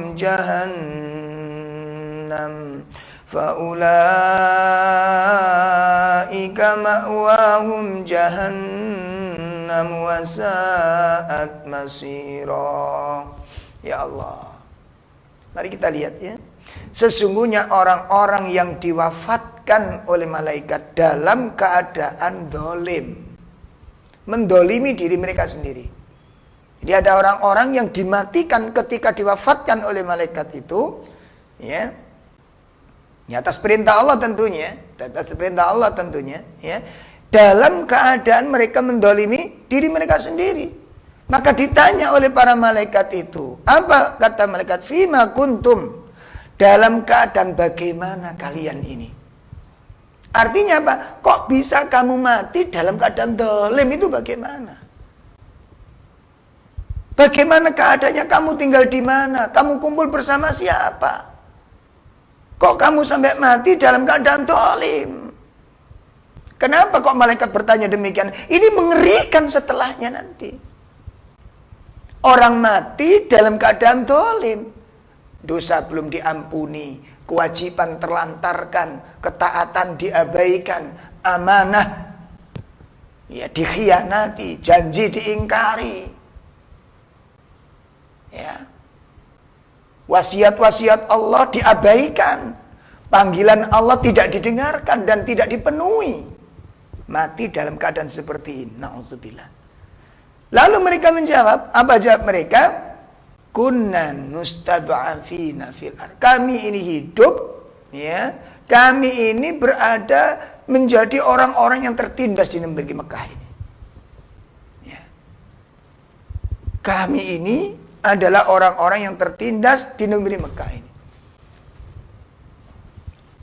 جهنم وساءت مصيرا. Ya Allah, mari kita lihat ya. Sesungguhnya orang-orang yang diwafatkan oleh malaikat dalam keadaan dolim, mendolimi diri mereka sendiri. Jadi ada orang-orang yang dimatikan ketika diwafatkan oleh malaikat itu, ya, atas perintah Allah tentunya, ya, dalam keadaan mereka mendolimi diri mereka sendiri. Maka ditanya oleh para malaikat itu, apa kata malaikat? Fima kuntum. Dalam keadaan bagaimana kalian ini? Artinya apa? Kok bisa kamu mati dalam keadaan dolim itu bagaimana? Bagaimana keadaannya? Kamu tinggal di mana? Kamu kumpul bersama siapa? Kok kamu sampai mati dalam keadaan dolim? Kenapa kok malaikat bertanya demikian? Ini mengerikan setelahnya nanti. Orang mati dalam keadaan dolim. Dosa belum diampuni, kewajiban terlantarkan, ketaatan diabaikan, amanah ya dikhianati, janji diingkari, ya wasiat-wasiat Allah diabaikan, panggilan Allah tidak didengarkan dan tidak dipenuhi, mati dalam keadaan seperti ini. Na'udzubillah. Lalu mereka menjawab, apa jawab mereka? Kunna nustad'afina fil ardh. Kami ini hidup, ya, kami ini berada menjadi orang-orang yang tertindas di negeri Mekah ini. Ya. Kami ini adalah orang-orang yang tertindas di negeri Mekah ini.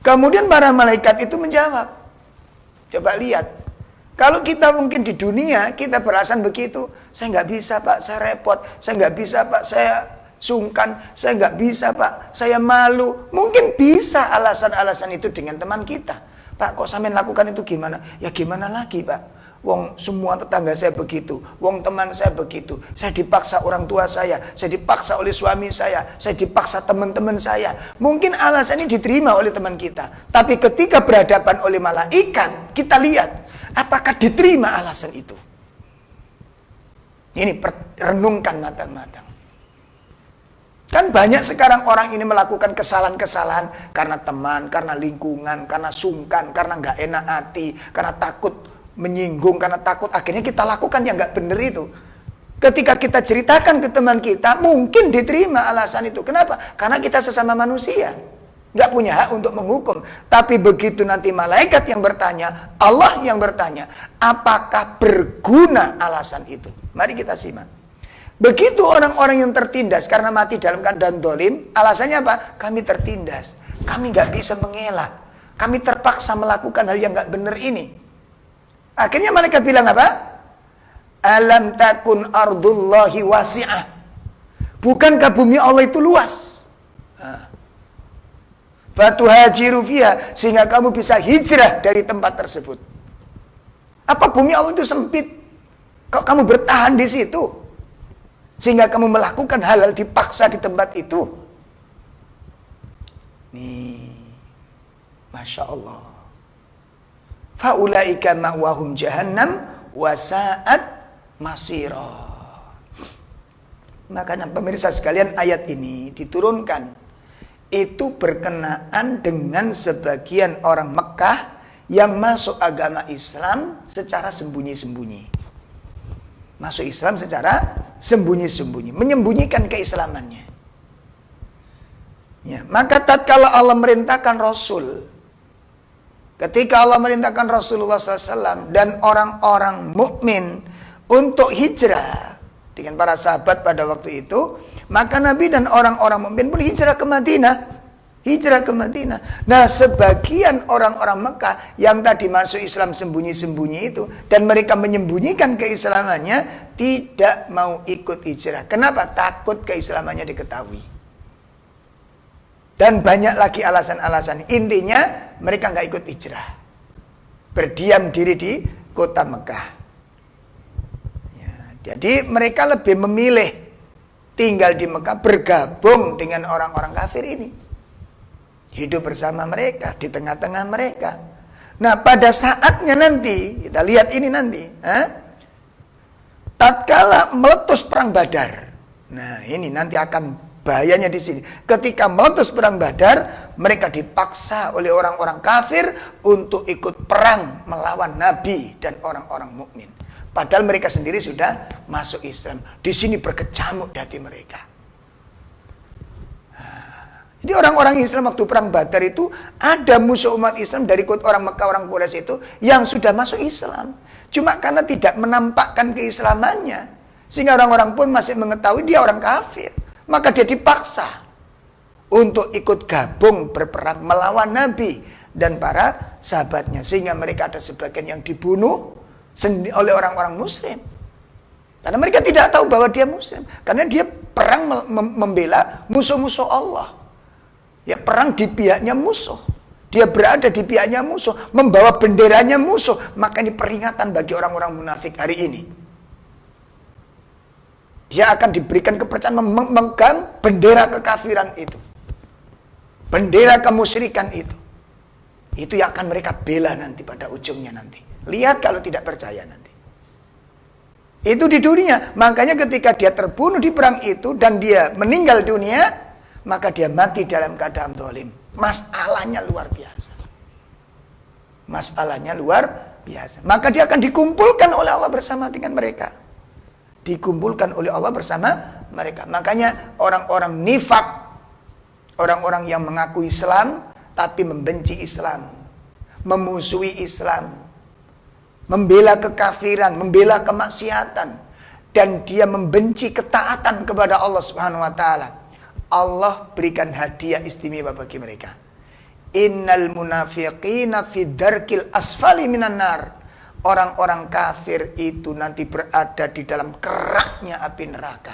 Kemudian para malaikat itu menjawab, coba lihat, kalau kita mungkin di dunia kita beralasan begitu, saya nggak bisa Pak, saya repot, saya nggak bisa Pak, saya sungkan, saya nggak bisa Pak, saya malu. Mungkin bisa alasan-alasan itu dengan teman kita. Pak, kok sampean lakukan itu gimana? Ya gimana lagi Pak? Wong semua tetangga saya begitu, wong teman saya begitu, saya dipaksa orang tua saya dipaksa oleh suami saya dipaksa teman-teman saya. Mungkin alasan ini diterima oleh teman kita, tapi ketika berhadapan oleh malaikat, kita lihat apakah diterima alasan itu. Ini renungkan matang-matang. Kan banyak sekarang orang ini melakukan kesalahan-kesalahan karena teman, karena lingkungan, karena sungkan, karena nggak enak hati, karena takut menyinggung, karena takut, akhirnya kita lakukan yang nggak benar itu. Ketika kita ceritakan ke teman kita, mungkin diterima alasan itu. Kenapa? Karena kita sesama manusia, nggak punya hak untuk menghukum. Tapi begitu nanti malaikat yang bertanya, Allah yang bertanya, apakah berguna alasan itu? Mari kita simak. Begitu orang-orang yang tertindas karena mati dalam keadaan dolim, alasannya apa? Kami tertindas, kami nggak bisa mengelak, kami terpaksa melakukan hal yang nggak benar ini. Akhirnya malaikat bilang apa? Alam takun ardullahi wasi'ah. Bukankah bumi Allah itu luas? Fatuhajiru fiha, sehingga kamu bisa hijrah dari tempat tersebut. Apa bumi Allah itu sempit? Kok kamu bertahan di situ? Sehingga kamu melakukan hal-hal dipaksa di tempat itu. Nih, Masya Allah. Faulaika ma'wahum jahannam wasa'at masira. Makanya pemirsa sekalian, ayat ini diturunkan itu berkenaan dengan sebagian orang Mekah yang masuk agama Islam secara sembunyi-sembunyi. Masuk Islam secara sembunyi-sembunyi, menyembunyikan keislamannya. Ya, maka tatkala Allah merintahkan Rasul, ketika Allah merintahkan Rasulullah SAW dan orang-orang mukmin untuk hijrah dengan para sahabat pada waktu itu, maka Nabi dan orang-orang mukmin pun hijrah ke Madinah. Hijrah ke Madinah. Nah, sebagian orang-orang Mekah yang tadi masuk Islam sembunyi-sembunyi itu, dan mereka menyembunyikan keislamannya, tidak mau ikut hijrah. Kenapa? Takut keislamannya diketahui. Dan banyak lagi alasan-alasan. Intinya mereka nggak ikut hijrah, berdiam diri di kota Mekah. Ya, jadi mereka lebih memilih tinggal di Mekah, bergabung dengan orang-orang kafir ini, hidup bersama mereka, di tengah-tengah mereka. Nah, pada saatnya nanti, kita lihat ini nanti, tatkala meletus perang Badar. Nah, ini nanti akan bahayanya di sini. Ketika meletus perang Badar, mereka dipaksa oleh orang-orang kafir untuk ikut perang melawan Nabi dan orang-orang mukmin. Padahal mereka sendiri sudah masuk Islam. Di sini berkecamuk di hati mereka. Jadi orang-orang Islam waktu perang Badar itu ada musuh umat Islam dari orang Mekah, orang Quraisy itu yang sudah masuk Islam. Cuma karena tidak menampakkan keislamannya, sehingga orang-orang pun masih mengetahui dia orang kafir. Maka dia dipaksa untuk ikut gabung berperang melawan Nabi dan para sahabatnya. Sehingga mereka ada sebagian yang dibunuh oleh orang-orang Muslim. Karena mereka tidak tahu bahwa dia Muslim. Karena dia perang membela musuh-musuh Allah. Ya, perang di pihaknya musuh. Dia berada di pihaknya musuh, membawa benderanya musuh. Maka ini peringatan bagi orang-orang munafik hari ini. Dia akan diberikan kepercayaan memegang bendera kekafiran itu, bendera kemusyrikan itu. Itu yang akan mereka bela nanti pada ujungnya nanti. Lihat kalau tidak percaya nanti. Itu di dunia. Makanya ketika dia terbunuh di perang itu dan dia meninggal dunia, maka dia mati dalam keadaan zalim. Masalahnya luar biasa. Masalahnya luar biasa. Maka dia akan dikumpulkan oleh Allah bersama dengan mereka. Dikumpulkan oleh Allah bersama mereka. Makanya orang-orang nifak, orang-orang yang mengaku Islam tapi membenci Islam, memusuhi Islam, membela kekafiran, membela kemaksiatan, dan dia membenci ketaatan kepada Allah Subhanahu wa taala. Allah berikan hadiah istimewa bagi mereka. Innal munafiqina fi darkil asfali minan nar. Orang-orang kafir itu nanti berada di dalam keraknya api neraka.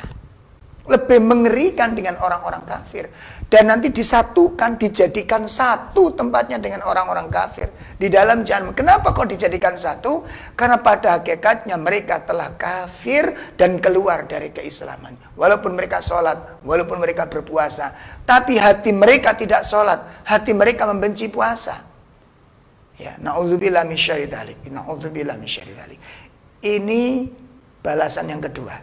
Lebih mengerikan dengan orang-orang kafir. Dan nanti disatukan, dijadikan satu tempatnya dengan orang-orang kafir di dalam jahannam. Kenapa kok dijadikan satu? Karena pada hakikatnya mereka telah kafir dan keluar dari keislaman. Walaupun mereka sholat, walaupun mereka berpuasa, tapi hati mereka tidak sholat, hati mereka membenci puasa. Ya, na'udzubillah min syarri dzalik. Na'udzubillah min syarri dzalik. Ini balasan yang kedua.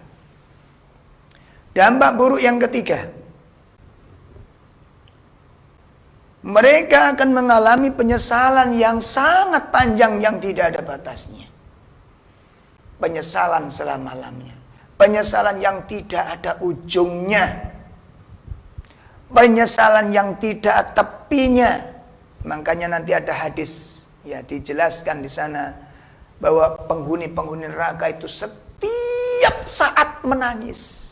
Dampak buruk yang ketiga. Mereka akan mengalami penyesalan yang sangat panjang yang tidak ada batasnya. Penyesalan selama-lamanya. Penyesalan yang tidak ada ujungnya. Penyesalan yang tidak ada tepinya. Makanya nanti ada hadis, ya dijelaskan di sana bahwa penghuni-penghuni neraka itu setiap saat menangis.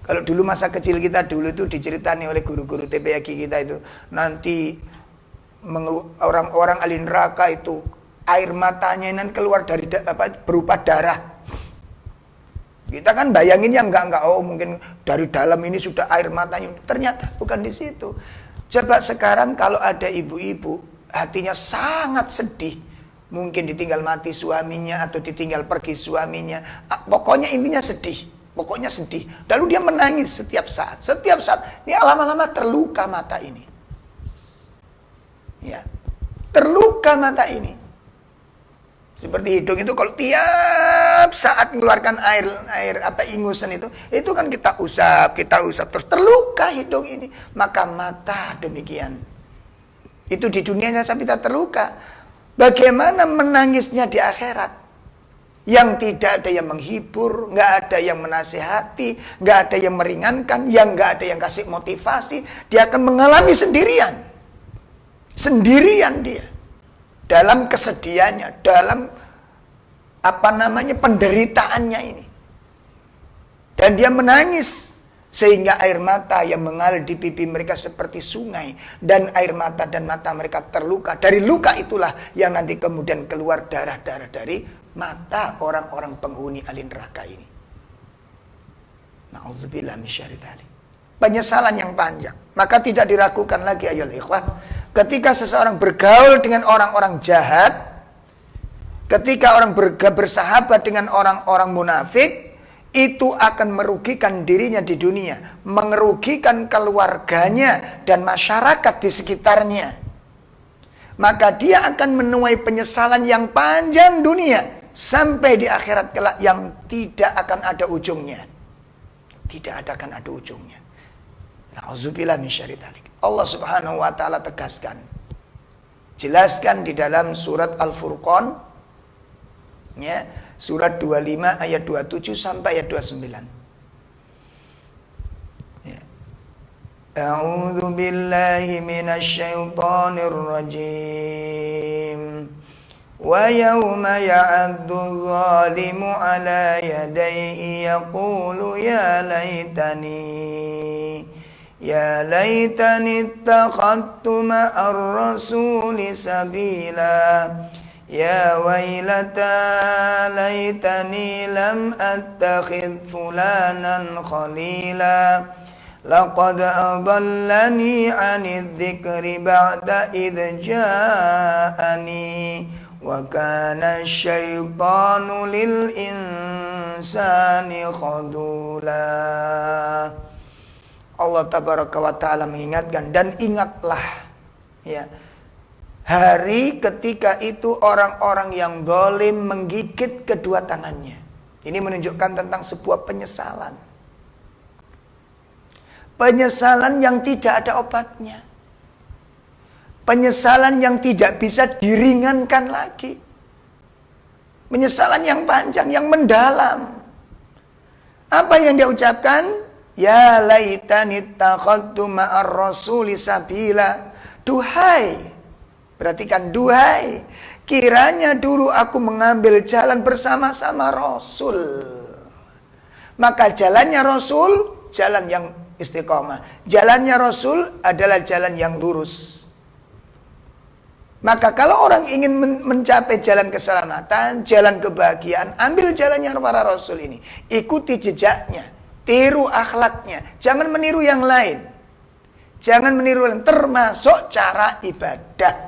Kalau dulu masa kecil kita dulu itu diceritani oleh guru-guru TPQ kita itu, nanti orang-orang ahli neraka itu air matanya nanti keluar dari berupa darah. Kita kan bayangin ya enggak, oh mungkin dari dalam ini sudah air matanya. Ternyata bukan di situ. Coba sekarang kalau ada ibu-ibu hatinya sangat sedih, mungkin ditinggal mati suaminya atau ditinggal pergi suaminya, pokoknya intinya sedih. Pokoknya sedih. Lalu dia menangis setiap saat. Setiap saat. Ini lama-lama terluka mata ini. Ya. Terluka mata ini. Seperti hidung itu kalau tiap saat mengeluarkan air ingusan itu kan kita usap terus terluka hidung ini. Maka mata demikian. Itu di dunianya sampai kita terluka. Bagaimana menangisnya di akhirat? Yang tidak ada yang menghibur, nggak ada yang menasihati, nggak ada yang meringankan, yang nggak ada yang kasih motivasi. Dia akan mengalami sendirian. Sendirian dia. Dalam kesedihannya, dalam penderitaannya ini. Dan dia menangis. Sehingga air mata yang mengalir di pipi mereka seperti sungai. Dan air mata dan mata mereka terluka. Dari luka itulah yang nanti kemudian keluar darah-darah dari mata orang-orang penghuni ahli neraka ini. Na'udzubillah min syarri dzalik. Penyesalan yang panjang. Maka tidak diragukan lagi ayolah ikhwah. Ketika seseorang bergaul dengan orang-orang jahat, ketika orang bersahabat dengan orang-orang munafik, itu akan merugikan dirinya di dunia, merugikan keluarganya dan masyarakat di sekitarnya. Maka dia akan menuai penyesalan yang panjang dunia sampai di akhirat kelak yang tidak akan ada ujungnya. Tidak akan ada ujungnya. Na'udzubillah min syarri dzalik. Allah Subhanahu wa taala tegaskan. Jelaskan di dalam surat Al-Furqan, ya, surat 25 ayat 27 sampai ayat 29. Ya. A'udzu billahi minasy syaithanir rajim. Wa yawma ya'addu adh-dhalimu 'ala yadayhi yaqulu ya laitani ittakhadtu ma'ar rasuli sabila ya wailata laitani lam attakhidh fulanan khalila laqad adallani 'anidh dhikri ba'da idh ja'ani wa kana asy-syaitanu lil insani khadula. Allah tabaraka wa taala mengingatkan, dan ingatlah, ya, Hari ketika itu orang-orang yang zalim menggigit kedua tangannya. Ini menunjukkan tentang sebuah penyesalan. Penyesalan yang tidak ada obatnya. Penyesalan yang tidak bisa diringankan lagi. Penyesalan yang panjang, yang mendalam. Apa yang dia ucapkan? Ya laitani takhadtu ma'ar rasuli sabila. Duhai. Perhatikan, duhai, kiranya dulu aku mengambil jalan bersama-sama Rasul. Maka jalannya Rasul, jalan yang istiqomah. Jalannya Rasul adalah jalan yang lurus. Maka kalau orang ingin mencapai jalan keselamatan, jalan kebahagiaan, ambil jalannya para Rasul ini. Ikuti jejaknya, tiru akhlaknya. Jangan meniru yang lain. Jangan meniru yang termasuk cara ibadah.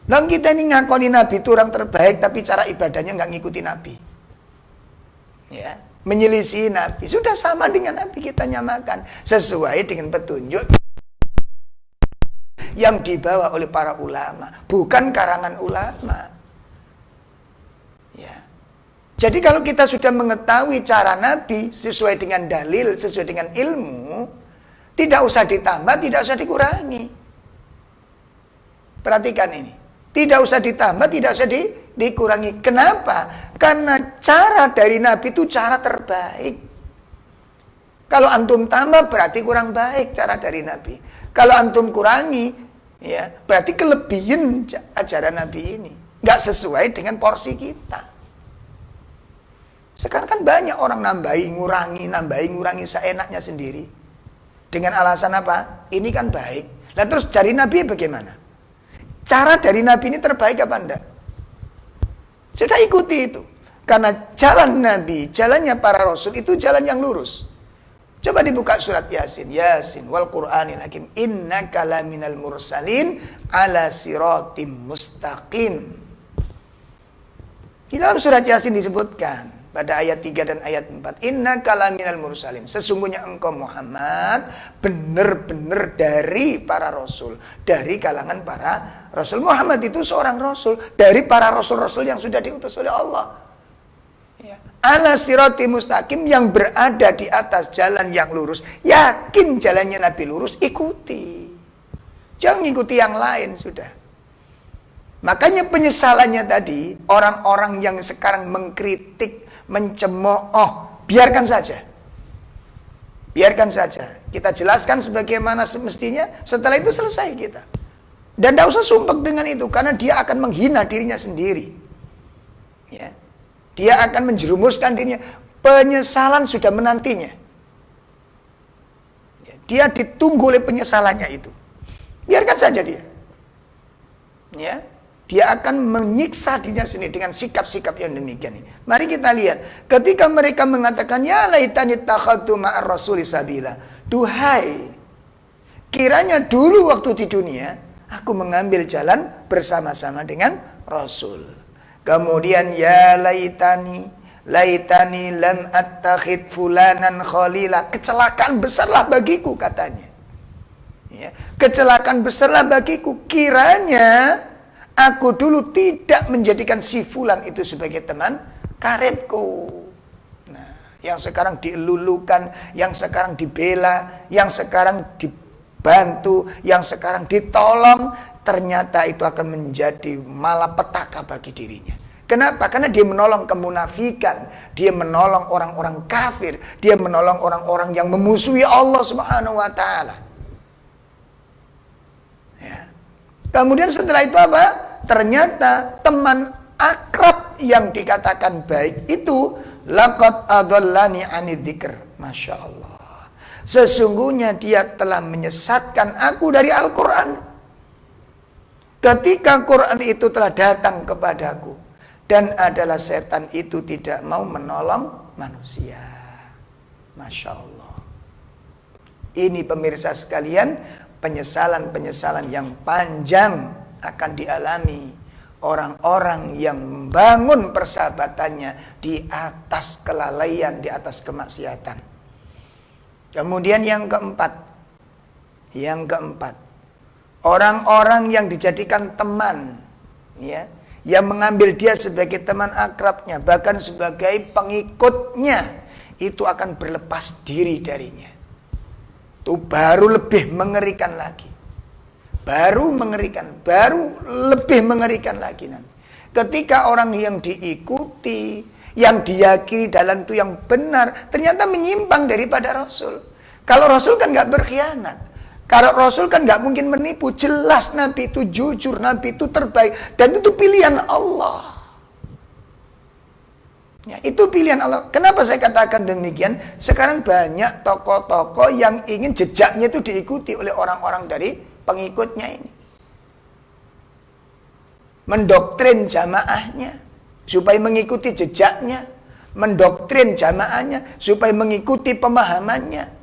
Dan kita ini ngakoni Nabi itu orang terbaik, tapi cara ibadahnya nggak ngikuti Nabi. Ya, menyelisih Nabi. Sudah sama dengan Nabi, kita nyamakan sesuai dengan petunjuk yang dibawa oleh para ulama, bukan karangan ulama. Ya. Jadi kalau kita sudah mengetahui cara Nabi sesuai dengan dalil, sesuai dengan ilmu, tidak usah ditambah, tidak usah dikurangi. Perhatikan ini. Tidak usah ditambah, tidak usah dikurangi. Kenapa? Karena cara dari Nabi itu cara terbaik. Kalau antum tambah berarti kurang baik cara dari Nabi. Kalau antum kurangi, ya berarti kelebihan ajaran Nabi ini. Nggak sesuai dengan porsi kita. Sekarang kan banyak orang nambahi, ngurangi seenaknya sendiri. Dengan alasan apa? Ini kan baik. Nah terus dari Nabi bagaimana? Cara dari Nabi ini terbaik apa enggak? Sudah ikuti itu. Karena jalan Nabi, jalannya para Rasul itu jalan yang lurus. Coba dibuka surat Yasin. Yasin wal Qur'anil Hakim. Innaka laminal mursalin ala siratim mustaqim. Di dalam surat Yasin disebutkan pada ayat 3 dan ayat 4. Innaka laminal mursalin. Sesungguhnya engkau Muhammad benar-benar dari para Rasul. Dari kalangan para Rasul. Muhammad itu seorang Rasul. Dari para Rasul-Rasul yang sudah diutus oleh Allah. Ya. Ala sirati mustaqim, yang berada di atas jalan yang lurus. Yakin jalannya Nabi lurus, ikuti. Jangan ikuti yang lain sudah. Makanya penyesalannya tadi, orang-orang yang sekarang mengkritik, mencemooh, biarkan saja. Biarkan saja. Kita jelaskan sebagaimana semestinya, setelah itu selesai kita. Dan tidak usah sumpah dengan itu, karena dia akan menghina dirinya sendiri. Ya. Dia akan menjerumuskan dirinya. Penyesalan sudah menantinya. Ya. Dia ditunggu oleh penyesalannya itu. Biarkan saja dia. Ya. Dia akan menyiksa dirinya sendiri dengan sikap-sikap yang demikian. Mari kita lihat. Ketika mereka mengatakan, ya laitani takhadtu ma'ar rasuli sabila. Duhai, kiranya dulu waktu di dunia, aku mengambil jalan bersama-sama dengan Rasul. Kemudian, ya laitani lam attakhid fulanan khalila. Kecelakaan besarlah bagiku, katanya. Ya, kecelakaan besarlah bagiku. Kiranya aku dulu tidak menjadikan si fulan itu sebagai teman karibku. Nah, yang sekarang dielulukan, yang sekarang dibela, yang sekarang dibantu, yang sekarang ditolong, ternyata itu akan menjadi malapetaka bagi dirinya. Kenapa? Karena dia menolong kemunafikan, dia menolong orang-orang kafir, dia menolong orang-orang yang memusuhi Allah Subhanahu wa taala. Ya. Kemudian setelah itu apa? Ternyata teman akrab yang dikatakan baik itu laqad adallani anidzikr. Masya Allah. Sesungguhnya dia telah menyesatkan aku dari Al-Quran. Ketika Quran itu telah datang kepadaku, dan adalah setan itu tidak mau menolong manusia. Masya Allah. Ini pemirsa sekalian, penyesalan-penyesalan yang panjang akan dialami orang-orang yang membangun persahabatannya di atas kelalaian, di atas kemaksiatan. Kemudian yang keempat, Orang-orang yang dijadikan teman, ya, yang mengambil dia sebagai teman akrabnya, bahkan sebagai pengikutnya, itu akan berlepas diri darinya. Itu baru lebih mengerikan lagi. Baru lebih mengerikan lagi nanti. Ketika orang yang diikuti, yang diyakini dalam itu yang benar, ternyata menyimpang daripada Rasul. Kalau Rasul kan nggak berkhianat. Kalau Rasul kan nggak mungkin menipu. Jelas Nabi itu jujur, Nabi itu terbaik, dan itu pilihan Allah. Ya, itu pilihan Allah. Kenapa saya katakan demikian? Sekarang banyak tokoh-tokoh yang ingin jejaknya itu diikuti oleh orang-orang dari pengikutnya ini. Mendoktrin jamaahnya supaya mengikuti jejaknya, mendoktrin jamaahnya supaya mengikuti pemahamannya.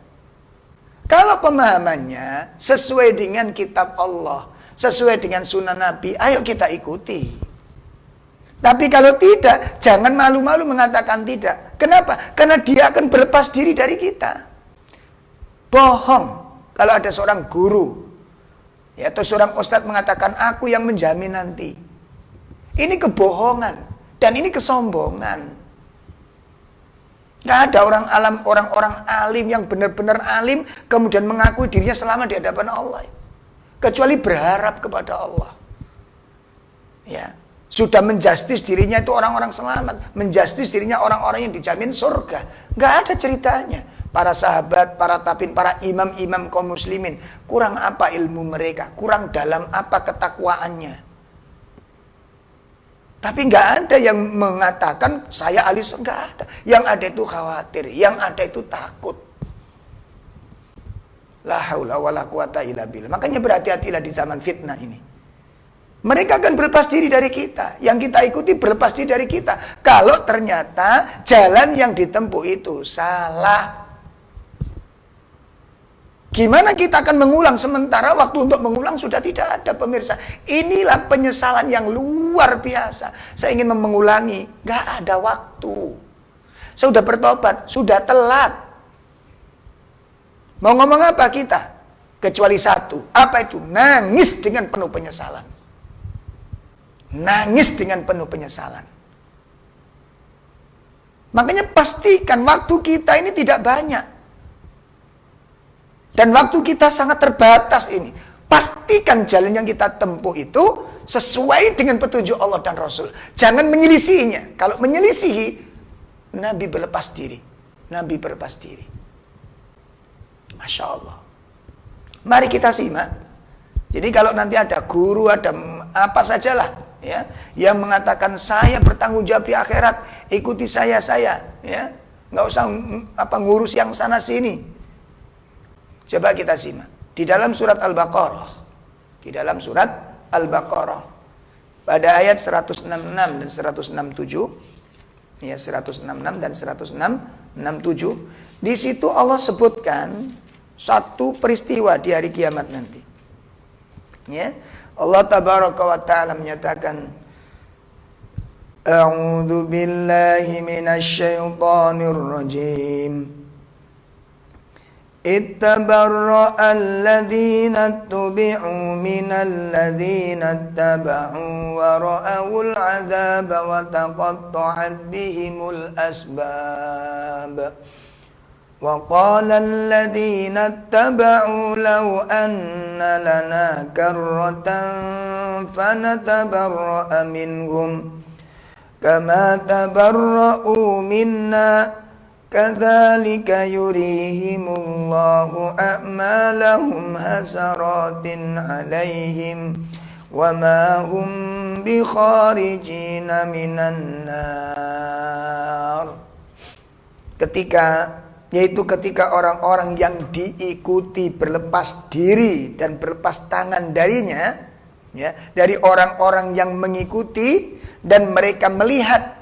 Kalau pemahamannya sesuai dengan kitab Allah, sesuai dengan sunnah Nabi, ayo kita ikuti. Tapi kalau tidak, jangan malu-malu mengatakan tidak. Kenapa? Karena dia akan berlepas diri dari kita. Bohong kalau ada seorang guru, ya, atau seorang ustadz mengatakan aku yang menjamin nanti. Ini kebohongan dan ini kesombongan. Gak ada orang-orang alim yang benar-benar alim kemudian mengakui dirinya selamat di hadapan Allah, kecuali berharap kepada Allah. Ya, sudah menjustis dirinya itu orang-orang selamat, menjustis dirinya orang-orang yang dijamin surga. Gak ada ceritanya. Para sahabat, para tabi'in, para imam-imam kaum muslimin, kurang apa ilmu mereka, kurang dalam apa ketakwaannya. Tapi nggak ada yang mengatakan saya ahli surga, nggak ada. Yang ada itu khawatir, yang ada itu takut. La haula wala quwata illa billah. Makanya berhati-hatilah di zaman fitnah ini. Mereka akan berlepas diri dari kita, yang kita ikuti berlepas diri dari kita. Kalau ternyata jalan yang ditempuh itu salah. Gimana kita akan mengulang sementara waktu untuk mengulang sudah tidak ada, pemirsa. Inilah penyesalan yang luar biasa. Saya ingin mengulangi, gak ada waktu. Saya sudah bertobat, sudah telat. Mau ngomong apa kita? Kecuali satu, apa itu? Nangis dengan penuh penyesalan. Nangis dengan penuh penyesalan. Makanya pastikan waktu kita ini tidak banyak. Dan waktu kita sangat terbatas ini. Pastikan jalan yang kita tempuh itu sesuai dengan petunjuk Allah dan Rasul. Jangan menyelisihinya. Kalau menyelisihi, Nabi berlepas diri. Nabi berlepas diri. Masya Allah. Mari kita simak. Jadi kalau nanti ada guru, ada apa sajalah, ya, yang mengatakan saya bertanggung jawab di akhirat, ikuti saya, ya, nggak usah ngurus yang sana sini. Coba kita simak di dalam surat Al-Baqarah. Di dalam surat Al-Baqarah pada ayat 166 dan 167. Ya, 166 dan 167. Di situ Allah sebutkan satu peristiwa di hari kiamat nanti. Ya. Allah tabaraka wa taala menyatakan A'udzu billahi minasy syaithanir rajim. اتبرأ الذين اتبعوا من الذين اتبعوا ورأوا العذاب وتقطعت بهم الأسباب وقال الذين اتبعوا لو أن لنا كرة فنتبرأ منهم كما تبرؤوا منا كذلك يريهم الله أعمالهم حسرات عليهم وما هم بخارجين من النار. Yaitu ketika orang-orang yang diikuti berlepas diri dan berlepas tangan darinya, ya, dari orang-orang yang mengikuti, dan mereka melihat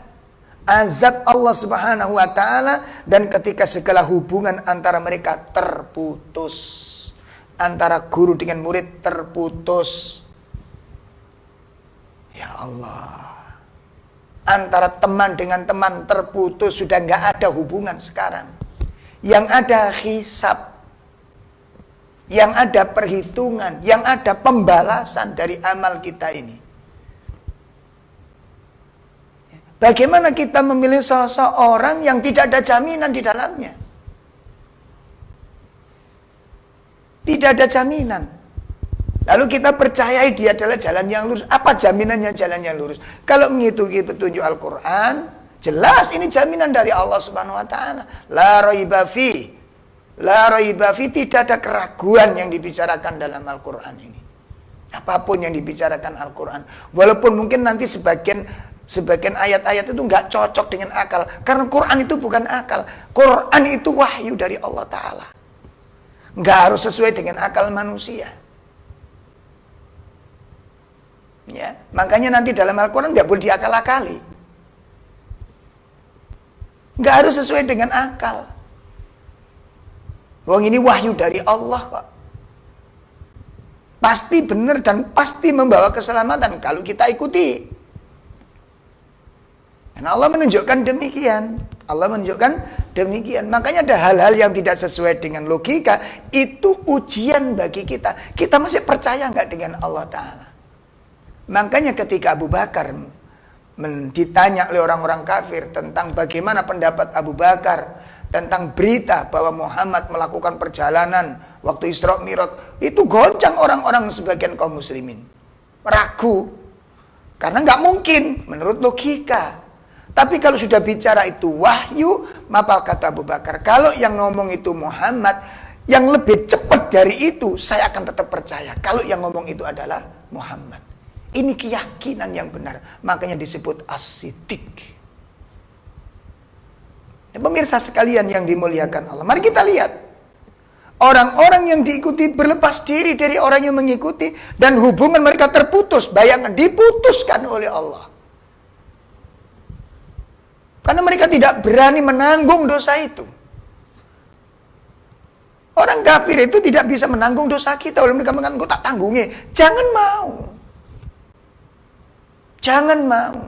azab Allah Subhanahu wa taala, dan ketika segala hubungan antara mereka terputus, antara guru dengan murid terputus. Ya Allah, antara teman dengan teman terputus, sudah nggak ada hubungan sekarang. Yang ada hisab, yang ada perhitungan, yang ada pembalasan dari amal kita ini. Bagaimana kita memilih seseorang yang tidak ada jaminan di dalamnya? Tidak ada jaminan. Lalu kita percayai dia adalah jalan yang lurus. Apa jaminannya jalan yang lurus? Kalau mengikuti petunjuk Al-Quran, jelas ini jaminan dari Allah Subhanahu Wa Taala. La raiba fi, la raiba fi, tidak ada keraguan yang dibicarakan dalam Al-Quran ini. Apapun yang dibicarakan Al-Quran, walaupun mungkin nanti sebagian ayat-ayat itu nggak cocok dengan akal, karena Quran itu bukan akal. Quran itu wahyu dari Allah Ta'ala, nggak harus sesuai dengan akal manusia. Ya, makanya nanti dalam Al-Quran nggak boleh diakal-akali, nggak harus sesuai dengan akal. Wong ini wahyu dari Allah kok, pasti benar dan pasti membawa keselamatan kalau kita ikuti. Karena Allah menunjukkan demikian. Allah menunjukkan demikian. Makanya ada hal-hal yang tidak sesuai dengan logika. Itu ujian bagi kita. Kita masih percaya nggak dengan Allah Ta'ala? Makanya ketika Abu Bakar ditanya oleh orang-orang kafir tentang bagaimana pendapat Abu Bakar tentang berita bahwa Muhammad melakukan perjalanan waktu Isra Mi'raj, itu goncang orang-orang sebagian kaum muslimin. Ragu. Karena nggak mungkin menurut logika. Tapi kalau sudah bicara itu wahyu, maka kata Abu Bakar, kalau yang ngomong itu Muhammad, yang lebih cepat dari itu, saya akan tetap percaya. Kalau yang ngomong itu adalah Muhammad. Ini keyakinan yang benar. Makanya disebut as-siddiq. Pemirsa sekalian yang dimuliakan Allah, mari kita lihat. Orang-orang yang diikuti berlepas diri dari orang yang mengikuti, dan hubungan mereka terputus. Bayangkan, diputuskan oleh Allah. Karena mereka tidak berani menanggung dosa itu. Orang kafir itu tidak bisa menanggung dosa kita. Oleh mereka mengatakan, tak tanggungi. Jangan mau. Jangan mau.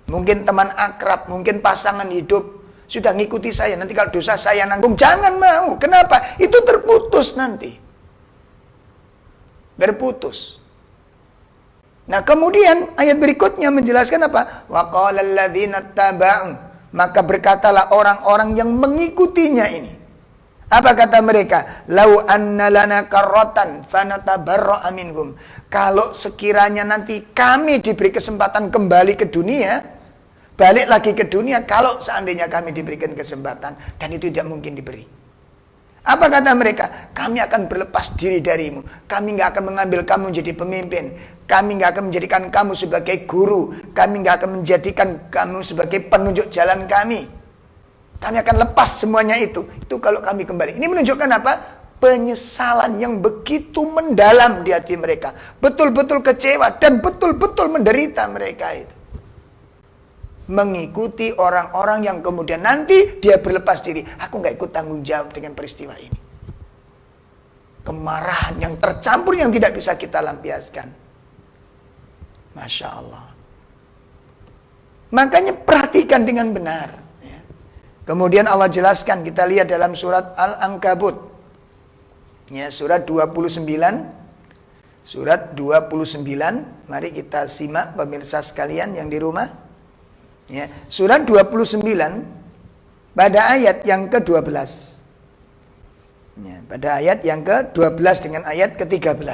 Mungkin teman akrab, mungkin pasangan hidup, sudah ngikuti saya. Nanti kalau dosa saya nanggung, jangan mau. Kenapa? Itu terputus nanti. Berputus. Nah kemudian ayat berikutnya menjelaskan apa? Wa qala alladzina taba'u, maka berkatalah orang-orang yang mengikutinya ini. Apa kata mereka? Lau anna lana karratan fanatabarra'a minhum. Kalau sekiranya nanti kami diberi kesempatan kembali ke dunia, balik lagi ke dunia, kalau seandainya kami diberikan kesempatan, dan itu tidak mungkin diberi. Apa kata mereka? Kami akan berlepas diri darimu. Kami nggak akan mengambil kamu menjadi pemimpin. Kami nggak akan menjadikan kamu sebagai guru. Kami nggak akan menjadikan kamu sebagai penunjuk jalan kami. Kami akan lepas semuanya itu. Itu kalau kami kembali. Ini menunjukkan apa? Penyesalan yang begitu mendalam di hati mereka. Betul-betul kecewa dan betul-betul menderita mereka itu. Mengikuti orang-orang yang kemudian nanti dia berlepas diri. Aku nggak ikut tanggung jawab dengan peristiwa ini. Kemarahan yang tercampur yang tidak bisa kita lampiaskan. Masya Allah. Makanya perhatikan dengan benar. Kemudian Allah jelaskan, kita lihat dalam surat Al-Ankabut. Ya, surat 29. Surat 29. Mari kita simak pemirsa sekalian yang di rumah. Ya, surat 29 pada ayat yang ke-12. Ya, pada ayat yang ke-12 dengan ayat ke-13.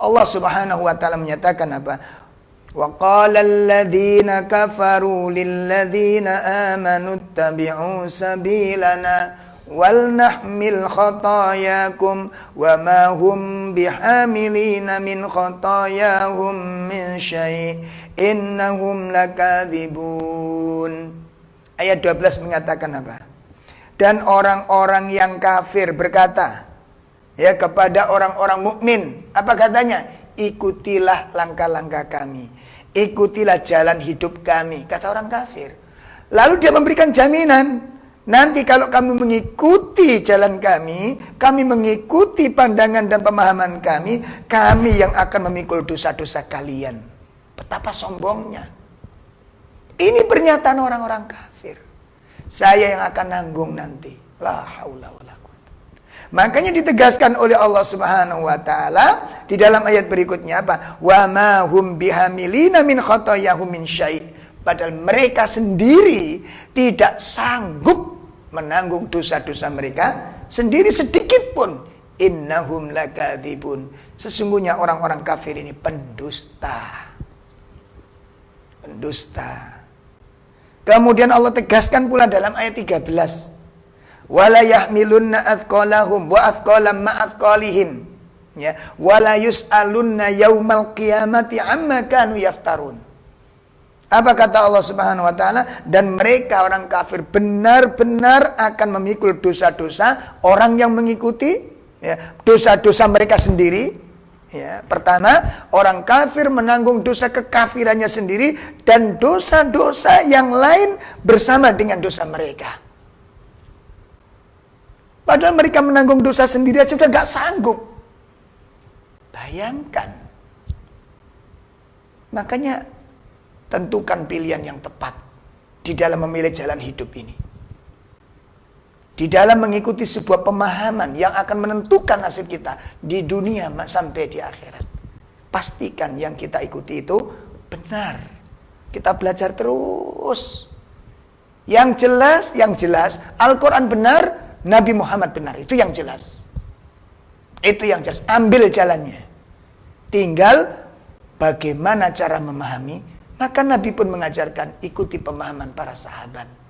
Allah Subhanahu wa taala menyatakan apa? Wa qala alladziina kafaru lil ladziina aamanu ittabi'u sabilana wal nahmil khatayakum wa ma hum bihamilina min khatayahum min syai'. Innahum lakadzibun. Ayat 12 mengatakan apa? Dan orang-orang yang kafir berkata ya kepada orang-orang mukmin, apa katanya? Ikutilah langkah-langkah kami. Ikutilah jalan hidup kami, kata orang kafir. Lalu dia memberikan jaminan, nanti kalau kamu mengikuti jalan kami mengikuti pandangan dan pemahaman kami yang akan memikul dosa-dosa kalian. Betapa sombongnya. Ini pernyataan orang-orang kafir. Saya yang akan nanggung nanti. La haula wala quwwata. Makanya ditegaskan oleh Allah Subhanahu wa taala di dalam ayat berikutnya apa? Wa ma hum bihamilina min khotoyahum min syai'. Padahal mereka sendiri tidak sanggup menanggung dosa-dosa mereka sendiri sedikit pun. Innahum lakadzibun. Sesungguhnya orang-orang kafir ini pendusta. Pendusta. Kemudian Allah tegaskan pula dalam ayat 13. Wala yahmilunna athqalahum wa athqalam ma'athqalihim. Ya, wala yus'alunna yaumal qiyamati amma kanu yaftarun. Apa kata Allah Subhanahu wa taala? Dan mereka orang kafir benar-benar akan memikul dosa-dosa orang yang mengikuti, ya, dosa-dosa mereka sendiri. Ya, pertama, orang kafir menanggung dosa kekafirannya sendiri dan dosa-dosa yang lain bersama dengan dosa mereka. Padahal mereka menanggung dosa sendiri aja sudah gak sanggup. Bayangkan. Makanya tentukan pilihan yang tepat di dalam memilih jalan hidup ini. Di dalam mengikuti sebuah pemahaman yang akan menentukan nasib kita di dunia sampai di akhirat. Pastikan yang kita ikuti itu benar. Kita belajar terus. Yang jelas Al-Quran benar, Nabi Muhammad benar. Itu yang jelas. Itu yang jelas. Ambil jalannya. Tinggal bagaimana cara memahami. Maka Nabi pun mengajarkan ikuti pemahaman para sahabat.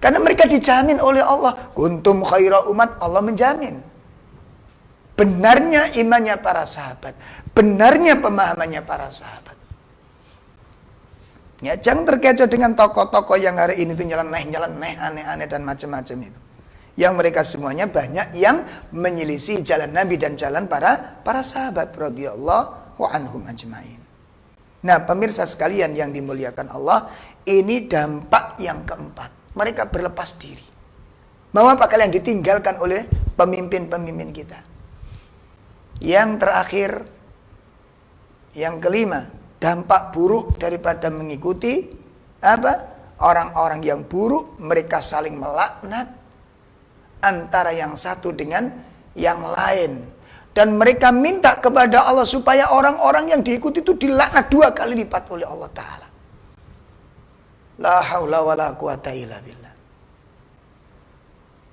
Karena mereka dijamin oleh Allah. Kuntum khaira umat, Allah menjamin. Benarnya imannya para sahabat. Benarnya pemahamannya para sahabat. Ya, jangan terkecoh dengan tokoh-tokoh yang hari ini itu nyeleneh, aneh-aneh dan macam-macam itu. Yang mereka semuanya banyak yang menyelisih jalan Nabi dan jalan para sahabat radhiyallahu anhum ajmain. Nah, pemirsa sekalian yang dimuliakan Allah, ini dampak yang keempat. Mereka berlepas diri. Mau apa kalian ditinggalkan oleh pemimpin-pemimpin kita? Yang terakhir, yang kelima, dampak buruk daripada mengikuti apa? Orang-orang yang buruk, mereka saling melaknat antara yang satu dengan yang lain. Dan mereka minta kepada Allah supaya orang-orang yang diikuti itu dilaknat 2 kali lipat oleh Allah Ta'ala. La haula wa la quwata illa billah.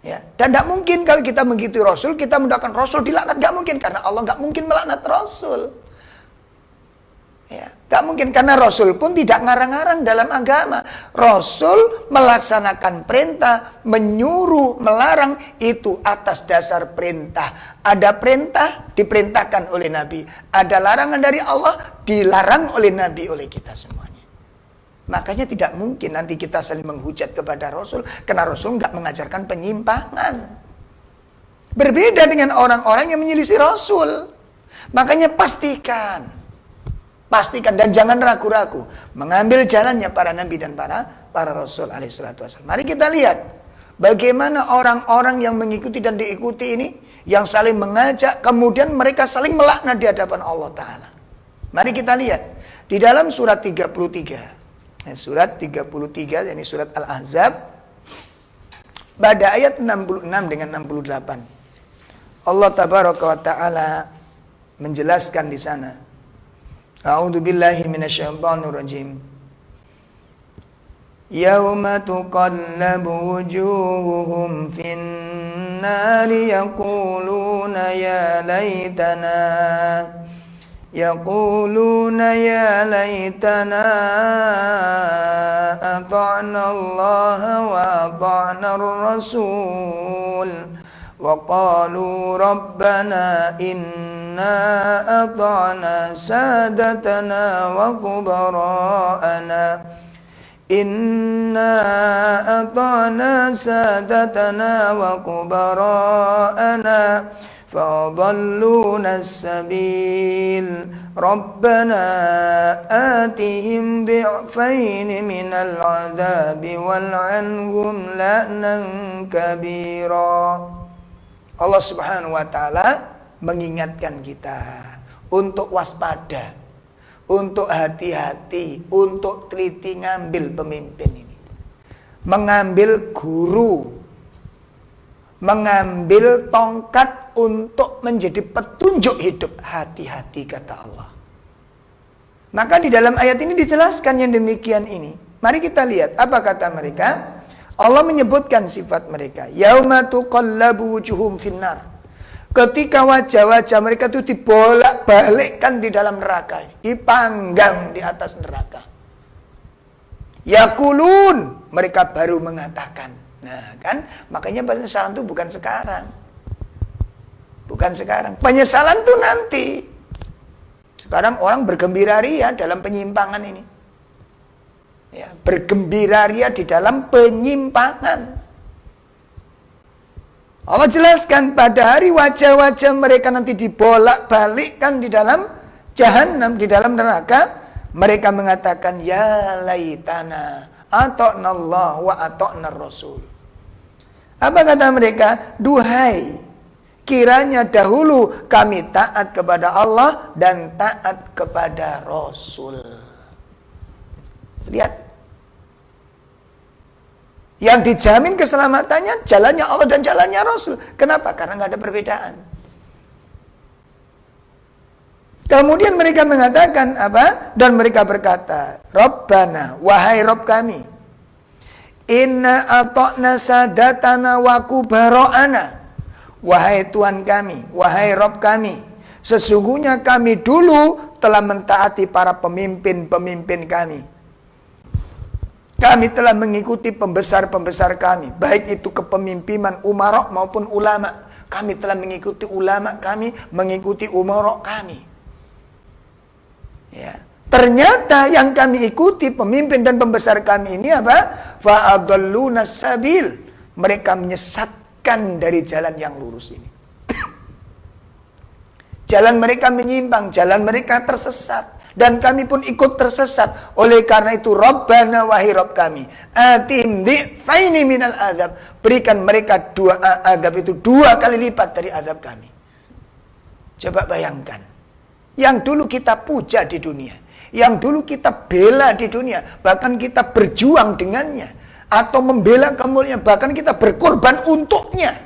Ya, dan tidak mungkin kalau kita mengikuti Rasul, kita mendoakan Rasul dilaknat. Tidak mungkin, karena Allah tidak mungkin melaknat Rasul. Ya, tidak mungkin, karena Rasul pun tidak ngarang-ngarang dalam agama. Rasul melaksanakan perintah, menyuruh, melarang, itu atas dasar perintah. Ada perintah, diperintahkan oleh Nabi. Ada larangan dari Allah, dilarang oleh Nabi, oleh kita semuanya. Makanya tidak mungkin nanti kita saling menghujat kepada Rasul, karena Rasul nggak mengajarkan penyimpangan. Berbeda dengan orang-orang yang menyelisih Rasul. Makanya pastikan dan jangan ragu-ragu mengambil jalannya para nabi dan para rasul alaihissalatu wassalam. Mari kita lihat bagaimana orang-orang yang mengikuti dan diikuti ini, yang saling mengajak, kemudian mereka saling melaknat di hadapan Allah Ta'ala. Mari kita lihat di dalam surat 33. Surat 33, yakni surat Al-Ahzab, pada ayat 66 dengan 68. Allah Tabaraka wa Ta'ala menjelaskan di sana. A'udzu billahi minasyaitonir rajim. Yauma tuqallabu wujuhuhum fin nari yaquluna ya laitana ata'na Allah wa ata'na ar-rasul wa qalu rabbana inna ata'na sadatana wa kubara'ana فَأَضَلُّونَا السَّبِيلَ رَبَّنَا آتِهِمْ ضِعْفَيْنِ مِنَ الْعَذَابِ وَالْعَنْهُمْ لَعْنًا كَبِيرًا. Allah Subhanahu wa Ta'ala mengingatkan kita untuk waspada, untuk hati-hati, untuk teliti ngambil pemimpin ini, mengambil guru, mengambil tongkat untuk menjadi petunjuk hidup. Hati-hati, kata Allah. Maka di dalam ayat ini dijelaskan yang demikian ini. Mari kita lihat apa kata mereka. Allah menyebutkan sifat mereka. Yauma tuqallabu wujuhum finnar. Ketika wajah-wajah mereka itu dibolak-balikkan di dalam neraka, dipanggang di atas neraka. Yaqulun, mereka baru mengatakan. Nah, kan? Makanya penyesalan itu bukan sekarang. Bukan sekarang. Penyesalan itu nanti. Sekarang orang bergembira ria dalam penyimpangan ini. Ya, bergembira ria di dalam penyimpangan. Allah jelaskan pada hari wajah-wajah mereka nanti dibolak-balikkan di dalam jahanam, di dalam neraka. Mereka mengatakan, ya laitana ata'na Allah wa ata'na Rasul. Apa kata mereka? Duhai, kiranya dahulu kami taat kepada Allah dan taat kepada Rasul. Lihat. Yang dijamin keselamatannya jalannya Allah dan jalannya Rasul. Kenapa? Karena nggak ada perbedaan. Kemudian mereka mengatakan apa? Dan mereka berkata, Rabbana, wahai Rabb kami, inna ata'na sadatana wa kubara'ana. Wahai Tuhan kami, wahai Rabb kami, sesungguhnya kami dulu telah mentaati para pemimpin-pemimpin kami. Kami telah mengikuti pembesar-pembesar kami, baik itu kepemimpinan umarok maupun ulama. Kami telah mengikuti ulama kami, mengikuti umarok kami. Ya. Ternyata yang kami ikuti pemimpin dan pembesar kami ini apa? Fa'adalluna sabil. Mereka menyesatkan dari jalan yang lurus ini. Jalan mereka menyimpang, jalan mereka tersesat. Dan kami pun ikut tersesat. Oleh karena itu, Rabbana, wahai Rabb kami, atim di'faini minal azab. Berikan mereka azab itu 2 kali lipat dari azab kami. Coba bayangkan. Yang dulu kita puja di dunia, yang dulu kita bela di dunia, bahkan kita berjuang dengannya, atau membela kemuliaan, bahkan kita berkorban untuknya.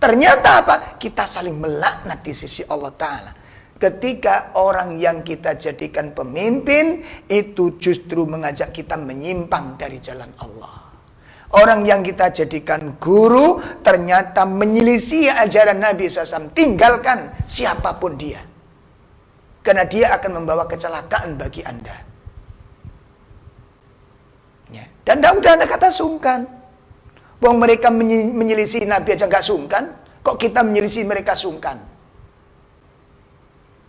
Ternyata apa? Kita saling melaknat di sisi Allah Ta'ala. Ketika orang yang kita jadikan pemimpin itu justru mengajak kita menyimpang dari jalan Allah. Orang yang kita jadikan guru ternyata menyelisih ajaran Nabi SAW. Tinggalkan siapapun dia. Karena dia akan membawa kecelakaan bagi Anda. Ya. Dan tidak udah Anda kata sungkan. Bahwa mereka menyelisih Nabi aja nggak sungkan. Kok kita menyelisih mereka sungkan?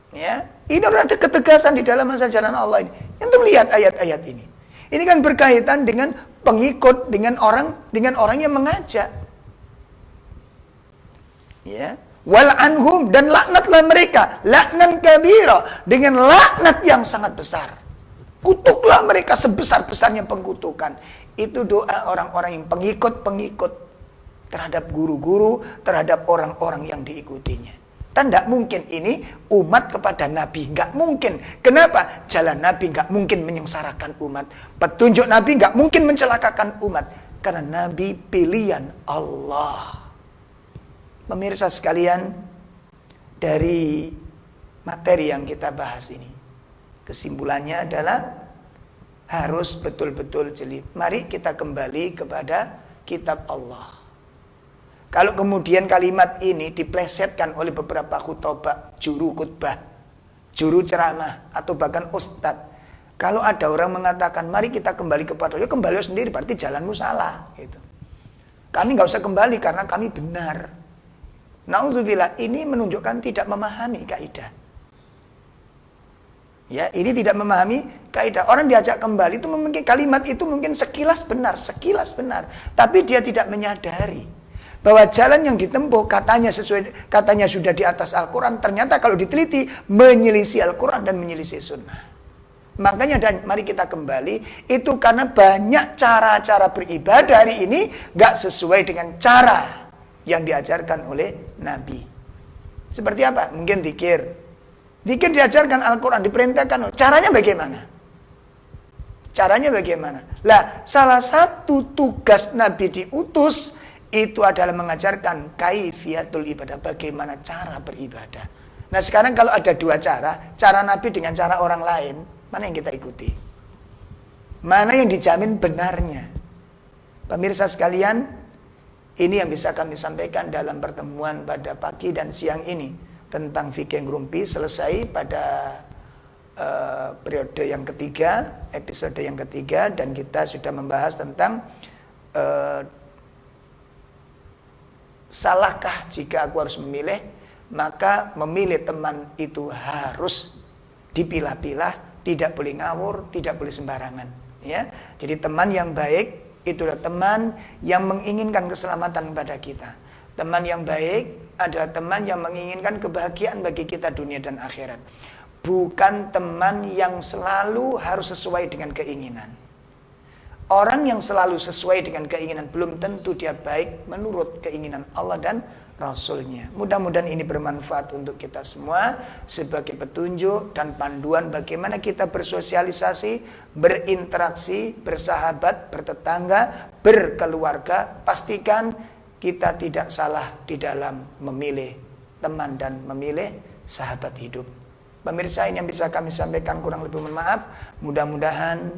Ya, ini ada ketegasan di dalam ajaran Allah ini. Untuk lihat ayat-ayat ini. Ini kan berkaitan dengan pengikut, dengan orang yang mengajak. Ya, wal anhum, dan laknatlah mereka, laknan kabira, dengan laknat yang sangat besar. Kutuklah mereka sebesar-besarnya pengkutukan. Itu doa orang-orang yang pengikut-pengikut terhadap guru-guru, terhadap orang-orang yang diikutinya. Dan tidak mungkin ini umat kepada Nabi. Nggak mungkin. Kenapa? Jalan Nabi nggak mungkin menyengsarakan umat. Petunjuk Nabi nggak mungkin mencelakakan umat. Karena Nabi pilihan Allah. Pemirsa sekalian, dari materi yang kita bahas ini, kesimpulannya adalah harus betul-betul jeli. Mari kita kembali kepada kitab Allah. Kalau kemudian kalimat ini diplesetkan oleh beberapa khutbah, juru khutbah, juru ceramah, atau bahkan ustadz. Kalau ada orang mengatakan, mari kita kembali kepada Allah, ya kembali sendiri, berarti jalanmu salah. Gitu. Kami nggak usah kembali karena kami benar. Na'udzubillah, ini menunjukkan tidak memahami kaidah. Ya, ini tidak memahami kaidah. Orang diajak kembali itu mungkin kalimat itu mungkin sekilas benar, tapi dia tidak menyadari bahwa jalan yang ditempuh katanya sudah di atas Al-Quran, ternyata kalau diteliti menyelisih Al-Quran dan menyelisih Sunnah. Makanya mari kita kembali, itu karena banyak cara-cara beribadah hari ini gak sesuai dengan cara yang diajarkan oleh Nabi. Seperti apa? Mungkin zikir diajarkan Al-Quran, diperintahkan. Caranya bagaimana? Lah, salah satu tugas Nabi diutus itu adalah mengajarkan kaifiyatul ibadah, bagaimana cara beribadah. Nah sekarang kalau ada dua cara Nabi dengan cara orang lain, mana yang kita ikuti? Mana yang dijamin benarnya? Pemirsa sekalian, ini yang bisa kami sampaikan dalam pertemuan pada pagi dan siang ini tentang fikih ngrumpi, selesai pada periode yang ketiga, episode yang ketiga, dan kita sudah membahas tentang salahkah jika aku harus memilih, maka memilih teman itu harus dipilah-pilah, tidak boleh ngawur, tidak boleh sembarangan. Ya, jadi teman yang baik itulah teman yang menginginkan keselamatan pada kita. Teman yang baik adalah teman yang menginginkan kebahagiaan bagi kita dunia dan akhirat. Bukan teman yang selalu harus sesuai dengan keinginan. Orang yang selalu sesuai dengan keinginan belum tentu dia baik menurut keinginan Allah dan Rasulnya. Mudah-mudahan ini bermanfaat untuk kita semua sebagai petunjuk dan panduan bagaimana kita bersosialisasi, berinteraksi, bersahabat, bertetangga, berkeluarga. Pastikan kita tidak salah di dalam memilih teman dan memilih sahabat hidup. Pemirsa, ini yang bisa kami sampaikan, kurang lebih mohon maaf. Mudah-mudahan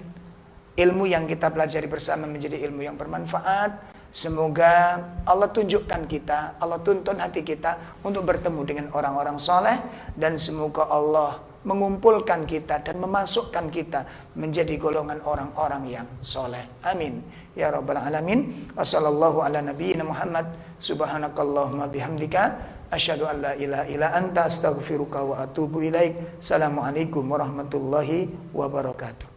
ilmu yang kita pelajari bersama menjadi ilmu yang bermanfaat. Semoga Allah tunjukkan kita, Allah tuntun hati kita untuk bertemu dengan orang-orang soleh. Dan semoga Allah mengumpulkan kita dan memasukkan kita menjadi golongan orang-orang yang soleh. Amin ya rabbal alamin. Wassallallahu ala nabiyyina Muhammad. Subhanakallahumma bihamdika asyhadu an la ilaha illa anta astaghfiruka wa atubu ilaik. Assalamualaikum warahmatullahi wabarakatuh.